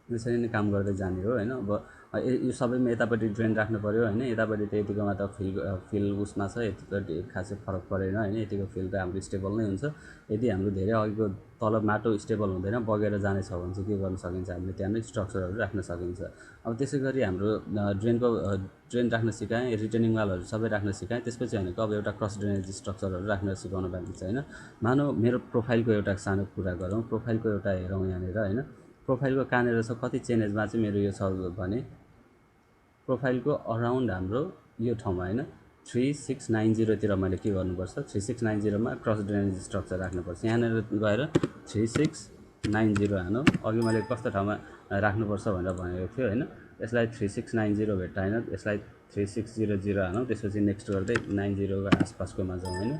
त्यसरी नै काम गर्दै जाने हो होइन। अब यो सबैमा यतापट्टि ड्रेन राख्नु पऱ्यो होइन, यतापट्टि त यतिकोमा त फिल उसमा छ, यतिपट्टि खासै फरक परेन होइन, यतिको फिल त हाम्रो स्टेबल नै हुन्छ। यदि हाम्रो धेरै अघिको तल माटो स्टेबल हुँदैन बगेर जाने छ भने चाहिँ के गर्न सकिन्छ, हामीले त्यहाँ नै स्ट्रक्चरहरू राख्न सकिन्छ। अब त्यसै गरी हाम्रो ड्रेन राख्न सिकाएँ, रिटेनिङ वालहरू सबै राख्न सिकाएँ। त्यसपछि भनेको अब एउटा क्रस ड्रेनेज स्ट्रक्चरहरू राख्न सिकाउनु बाँकी छ होइन। मानौ मेरो प्रोफाइलको एउटा सानो कुरा गरौँ, प्रोफाइलको एउटा हेरौँ यहाँनिर होइन। प्रोफाइलको कहाँनिर छ, कति चेन्जेसमा चाहिँ मेरो यो छ भने प्रोफाइलको अराउन्ड हाम्रो यो ठाउँमा होइन 3690 मैले के गर्नुपर्छ, 3690मा क्रस ड्रेनेज स्ट्रक्चर राख्नुपर्छ। यहाँनिर गएर 3690 हानौँ। अघि मैले कस्तो ठाउँमा राख्नुपर्छ भनेर भनेको थियो होइन। यसलाई 3690 भेट्टा होइन, यसलाई 3600 हानौँ। त्यसपछि नेक्स्ट गर्दै 90को आसपासकोमा जाउँ होइन।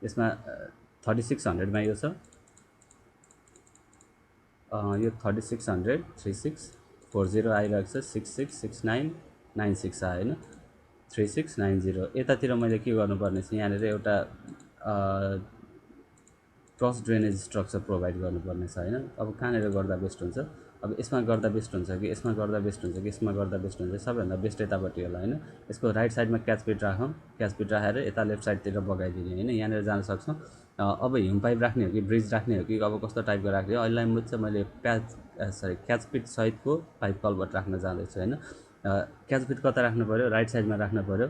यसमा 3600मा यो छ, यो 3600 3640 आइरहेको छ, 666996 आयो होइन, 3690। यतातिर मैले के गर्नुपर्ने छ, यहाँनिर एउटा क्रस ड्रेनेज स्ट्रक्चर प्रोभाइड गर्नुपर्ने छ होइन। अब कहाँनिर गर्दा बेस्ट हुन्छ, अब यसमा गर्दा बेस्ट हुन्छ कि यसमा गर्दा बेस्ट हुन्छ कि यसमा गर्दा बेस्ट हुन्छ, सबैभन्दा बेस्ट यतापट्टि होला होइन। यसको राइट साइडमा क्याचपिट राखौँ, क्याचपिट राखेर यता लेफ्ट साइडतिर बगाइदिने होइन, यहाँनिर जान सक्छौँ। अब हिम पाइप राख्ने हो कि ब्रिज राख्ने हो कि अब कस्तो टाइपको राख्ने हो, अहिले चाहिँ मैले क्याचपिट सहितको पाइप कल्भर्ट राख्न जाँदैछु होइन। क्याचपिट कता राख्नु पऱ्यो, राइट साइडमा राख्नु पऱ्यो,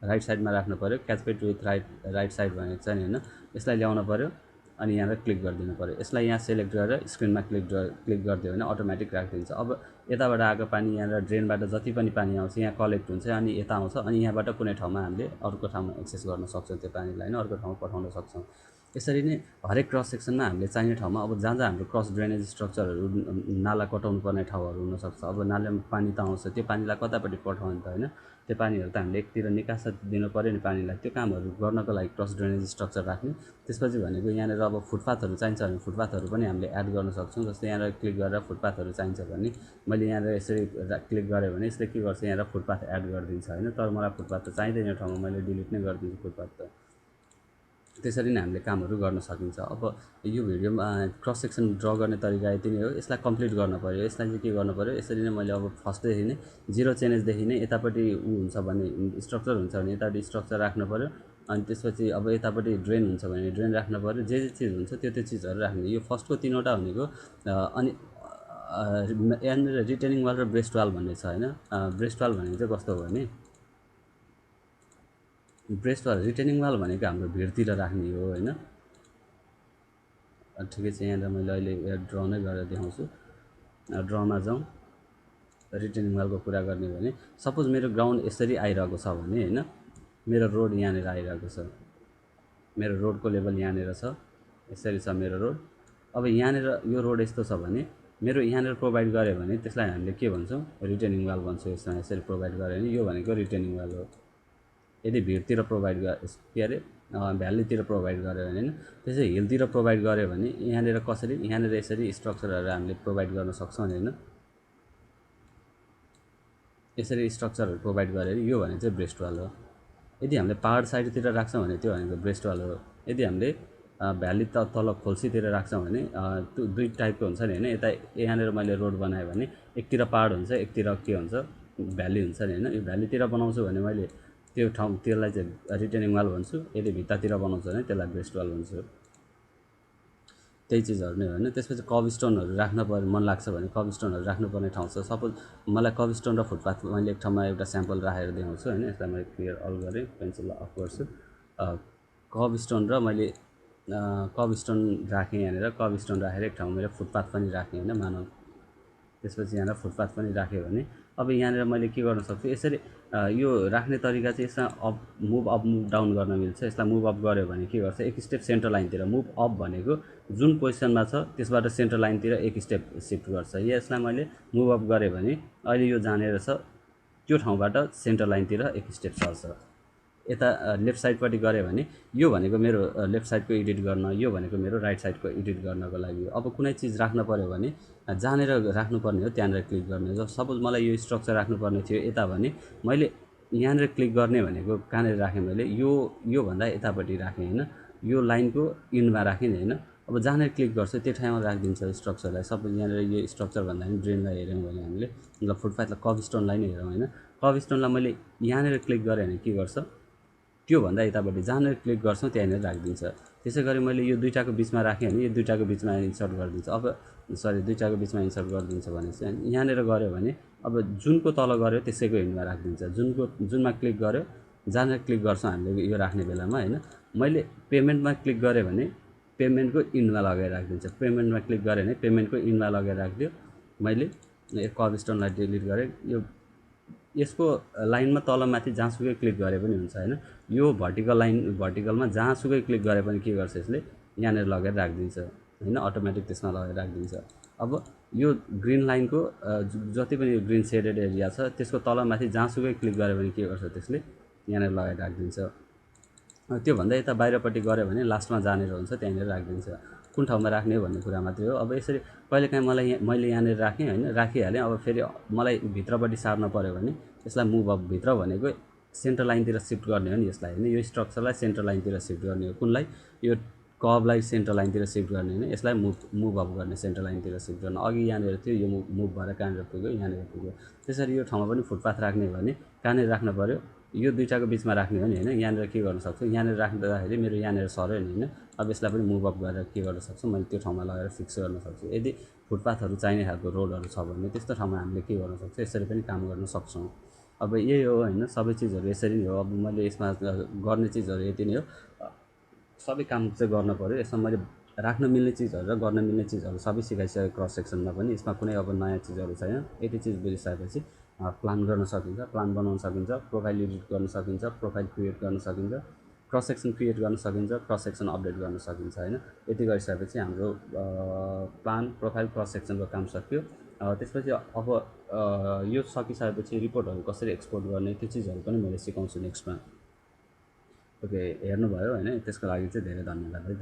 राइट साइडमा राख्नु पऱ्यो। क्याचपिट विथ राइट साइड भनेको चाहिँ होइन, यसलाई ल्याउनु पऱ्यो अनि यहाँनिर क्लिक गरिदिनु पऱ्यो। यसलाई यहाँ सेलेक्ट गरेर स्क्रिनमा क्लिक गरिदियो भने अटोमेटिक राखिदिन्छ। अब यताबाट आएको पानी यहाँनिर ड्रेनबाट जति पनि पानी आउँछ यहाँ कलेक्ट हुन्छ अनि यता आउँछ, अनि यहाँबाट कुनै ठाउँमा हामीले अर्को ठाउँमा एक्सेस गर्न सक्छौँ त्यो पानीलाई होइन, अर्को ठाउँमा पठाउन सक्छौँ। यसरी नै हरेक क्रस सेक्सनमा हामीले चाहिने ठाउँमा अब जहाँ जहाँ हाम्रो क्रस ड्रेनेज स्ट्रक्चरहरू नाला कटाउनु पर्ने ठाउँहरू हुनसक्छ। अब नालामा पानी त आउँछ, त्यो पानीलाई कतापट्टि पठाउने त होइन, त्यो पानीहरू त हामीले एकतिर निकास दिनु पऱ्यो नि पानीलाई, त्यो कामहरू गर्नको लागि क्रस ड्रेनेज स्ट्रक्चर राख्ने। त्यसपछि भनेको यहाँनिर अब फुटपाथहरू चाहिन्छ भने फुटपाथहरू पनि हामीले एड गर्न सक्छौँ। जस्तै यहाँनिर क्लिक गरेर फुटपाथहरू चाहिन्छ भने मैले यहाँनिर यसरी क्लिक गरेँ भने यसले के गर्छ, यहाँनिर फुटपाथ एड गरिदिन्छ होइन। तर मलाई फुटपाथ त चाहिँदैन यो ठाउँमा, मैले डिलिट नै गरिदिन्छु फुटपाथ त। त्यसरी नै हामीले कामहरू गर्न सकिन्छ। अब यो भिडियोमा क्रस सेक्सन ड्र गर्ने तरिका यति नै हो। यसलाई कम्प्लिट गर्नु पऱ्यो, यसलाई चाहिँ के गर्नु पऱ्यो, यसरी नै मैले अब फर्स्टदेखि नै 0 चेन्जेसदेखि नै यतापट्टि हुन्छ भने स्ट्रक्चर हुन्छ भने यतापट्टि स्ट्रक्चर राख्नु पऱ्यो। अनि त्यसपछि अब यतापट्टि ड्रेन हुन्छ भने ड्रेन राख्नु पऱ्यो, जे चिज हुन्छ त्यो चिजहरू राख्ने। यो फर्स्टको 3वटा भनेको अनि यहाँनिर रिटेनिङ वाल र ब्रेस्ट वाल भन्ने छ होइन। ब्रेस्ट वाल भनेको चाहिँ कस्तो हो भने ब्रेस्ट वाल रिटेनिङ वाल भनेको हाम्रो भिडतिर राख्ने हो होइन। ठिकै छ, यहाँनिर मैले अहिले ड्र नै गरेर देखाउँछु। ड्रमा जाउँ, रिटेनिङ वालको कुरा गर्ने भने सपोज मेरो ग्राउन्ड यसरी आइरहेको छ भने होइन, मेरो रोड यहाँनिर आइरहेको छ, मेरो रोडको लेभल यहाँनिर छ, यसरी छ मेरो रोड। अब यहाँनिर यो रोड यस्तो छ भने मेरो यहाँनिर प्रोभाइड गऱ्यो भने त्यसलाई हामीले के भन्छौँ, रिटेनिङ वाल भन्छौँ। यसमा यसरी प्रोभाइड गऱ्यो भने यो भनेको रिटेनिङ वाल हो। यदि भिडतिर प्रोभाइड के अरे भ्यालीतिर प्रोभाइड गऱ्यो भने होइन, त्यसै हिलतिर प्रोभाइड गऱ्यो भने यहाँनिर कसरी, यहाँनिर यसरी स्ट्रक्चरहरू हामीले प्रोभाइड गर्न सक्छौँ होइन। यसरी स्ट्रक्चरहरू प्रोभाइड गरेर यो भनेको चाहिँ ब्रेस्ट वाल हो। यदि हामीले पहाड साइडतिर राख्छौँ भने त्यो भनेको ब्रेस्ट वाल हो। यदि हामीले भ्याली तल खोल्सीतिर राख्छौँ भने त्यो दुई टाइपको हुन्छ नि होइन। यता यहाँनिर मैले रोड बनाएँ भने एकतिर पहाड हुन्छ, एकतिर के हुन्छ भ्याली हुन्छ नि होइन। यो भ्यालीतिर बनाउँछु भने मैले त्यो ठाउँ त्यसलाई चाहिँ रिटेनिङ वाल भन्छु, यदि भित्तातिर बनाउँछु भने त्यसलाई ब्रेस्ट वाल भन्छु। त्यही चिजहरू नै हो होइन। त्यसपछि कब स्टोनहरू राख्न मन लाग्छ भने कब स्टोनहरू राख्नुपर्ने ठाउँ छ। सपोज मलाई कब स्टोन र फुटपाथ मैले एक ठाउँमा एउटा स्याम्पल राखेर देखाउँछु होइन। यसलाई मैले क्लियर अल गरेँ, पेन्सिललाई अफ गर्छु। कब स्टोन र मैले कब स्टोन राखेँ यहाँनिर, कब स्टोन राखेर एक ठाउँमा मैले फुटपाथ पनि राखेँ होइन मानव। त्यसपछि यहाँनिर फुटपाथ पनि राख्यो भने अब यहाँनिर मैले के गर्न सक्छु, यसरी यो राख्ने तरिका चाहिँ यसमा मुभ अप मुभ डाउन गर्न मिल्छ। यसलाई मुभ अप गऱ्यो भने के गर्छ, एक स्टेप सेन्टर लाइनतिर। मुभ अप भनेको जुन पोजिसनमा छ त्यसबाट सेन्टर लाइनतिर एक स्टेप सिफ्ट गर्छ। यसलाई मैले मुभ अप गरेँ भने अहिले यो जानेर छ त्यो ठाउँबाट सेन्टर लाइनतिर एक स्टेप सर्छ। यता लेफ्ट साइडपट्टि गऱ्यो भने यो भनेको मेरो लेफ्ट साइडको एडिट गर्न, यो भनेको मेरो राइट साइडको एडिट गर्नको लागि। अब कुनै चिज राख्नु पऱ्यो भने जहाँनिर राख्नुपर्ने हो त्यहाँनिर क्लिक गर्ने हो। सपोज मलाई यो स्ट्रक्चर राख्नुपर्ने थियो यता भने मैले यहाँनिर क्लिक गर्ने भनेको कहाँनिर राखेँ, मैले योभन्दा यतापट्टि राखेँ होइन, यो लाइनको इन्डमा राखेँ नि होइन। अब जहाँनिर क्लिक गर्छ त्यो ठाउँमा राखिदिन्छ स्ट्रक्चरलाई। सबै यहाँनिर यो स्ट्रक्चर भन्दा पनि ड्रेनलाई हेऱ्यौँ भने हामीले ल फुटपाथलाई कभ स्टोनलाई नै हेरौँ होइन। कभ स्टोनलाई मैले यहाँनिर क्लिक गरेँ भने के गर्छ, त्योभन्दा यतापट्टि जहाँनिर क्लिक गर्छौँ त्यहाँनिर राखिदिन्छ। त्यसै गरी मैले यो दुईटाको बिचमा राखेँ भने यो दुईटाको बिचमा इन्सर्ट गरिदिन्छ। अब सरी दुईटाको बिचमा इन्सर्ट गरिदिन्छ भने चाहिँ यहाँनिर गऱ्यो भने अब जुनको तल गऱ्यो त्यसैको एन्डमा राखिदिन्छ। जुनमा क्लिक गऱ्यो जहाँनिर क्लिक गर्छौँ हामीले यो राख्ने बेलामा होइन, मैले पेमेन्टमा क्लिक गरेँ भने पेमेन्टको इन्डमा लगेर राखिदिन्छ। पेमेन्टमा क्लिक गरेँ भने पेमेन्टको इन्डमा लगेर राखिदियो। मैले कभ स्टोनलाई डिलिट गरेँ। यो यसको लाइनमा तलमाथि जहाँसुकै क्लिक गरे पनि हुन्छ होइन। यो भर्टिकलमा जहाँसुकै क्लिक गरे पनि के गर्छ यसले यहाँनिर लगेर राखिदिन्छ होइन, अटोमेटिक त्यसमा लगेर राखिदिन्छ। अब यो ग्रिन लाइनको जति पनि यो ग्रिन सेडेड एरिया छ त्यसको तलमाथि जहाँसुकै क्लिक गरे पनि के गर्छ त्यसले यहाँनिर लगाएर राखिदिन्छ। त्योभन्दा यता बाहिरपट्टि गऱ्यो भने लास्टमा जहाँनिर हुन्छ त्यहाँनिर राखिदिन्छ। कुन ठाउँमा राख्ने भन्ने कुरा मात्रै हो। अब यसरी कहिलेकाहीँ मैले यहाँनिर राखेँ होइन, राखिहालेँ। अब फेरि मलाई भित्रपट्टि सार्न पऱ्यो भने यसलाई मुभ अप, भित्र भनेको सेन्टर लाइनतिर सिफ्ट गर्ने हो नि यसलाई होइन। यो स्ट्रक्चरलाई सेन्टर लाइनतिर सिफ्ट गर्ने हो। कुनलाई, यो कभलाई सेन्टर लाइनतिर सिफ्ट गर्ने होइन, यसलाई मुभ अप गर्ने, सेन्टर लाइनतिर सिफ्ट गर्ने। अघि यहाँनिर थियो, यो मुभ भएर कहाँनिर पुग्यो, यहाँनिर पुग्यो। त्यसरी यो ठाउँमा पनि फुटपाथ राख्ने भने कहाँनिर राख्नु पऱ्यो, यो दुईटाको बिचमा राख्ने हो नि होइन। यहाँनिर के गर्न सक्छु, यहाँनिर राख्दाखेरि मेरो यहाँनिर सर्यो नि होइन। अब यसलाई पनि मुभ अप गरेर के गर्न सक्छु, मैले त्यो ठाउँमा लगाएर फिक्स गर्न सक्छु। यदि फुटपाथहरू चाहिने खालको रोडहरू छ भने त्यस्तो ठाउँमा हामीले के गर्न सक्छौँ, यसरी पनि काम गर्न सक्छौँ। अब यही हो होइन, सबै चिजहरू यसरी नै हो। अब मैले यसमा गर्ने चिजहरू यति नै हो। सबै काम चाहिँ गर्न पऱ्यो यसमा। मैले राख्न मिल्ने चिजहरू र गर्न मिल्ने चिजहरू सबै सिकाइसकेँ क्रस सेक्सनमा पनि। यसमा कुनै अब नयाँ चिजहरू छैन। यति चिज बुझिसकेपछि प्लान गर्न सकिन्छ, प्लान बनाउन सकिन्छ, प्रोफाइल एडिट गर्न सकिन्छ, प्रोफाइल क्रिएट गर्न सकिन्छ, क्रस सेक्सन क्रिएट गर्न सकिन्छ, क्रस सेक्सन अपडेट गर्न सकिन्छ होइन। यति गरिसकेपछि हाम्रो प्लान, प्रोफाइल, क्रस सेक्सनको काम सक्यो। त्यसपछि अब यो सकिसकेपछि रिपोर्टहरू कसरी एक्सपोर्ट गर्ने त्यो चिजहरू पनि मैले सिकाउँछु नेक्स्टमा। ओके, हेर्नुभयो होइन, त्यसको लागि चाहिँ धेरै धन्यवाद है।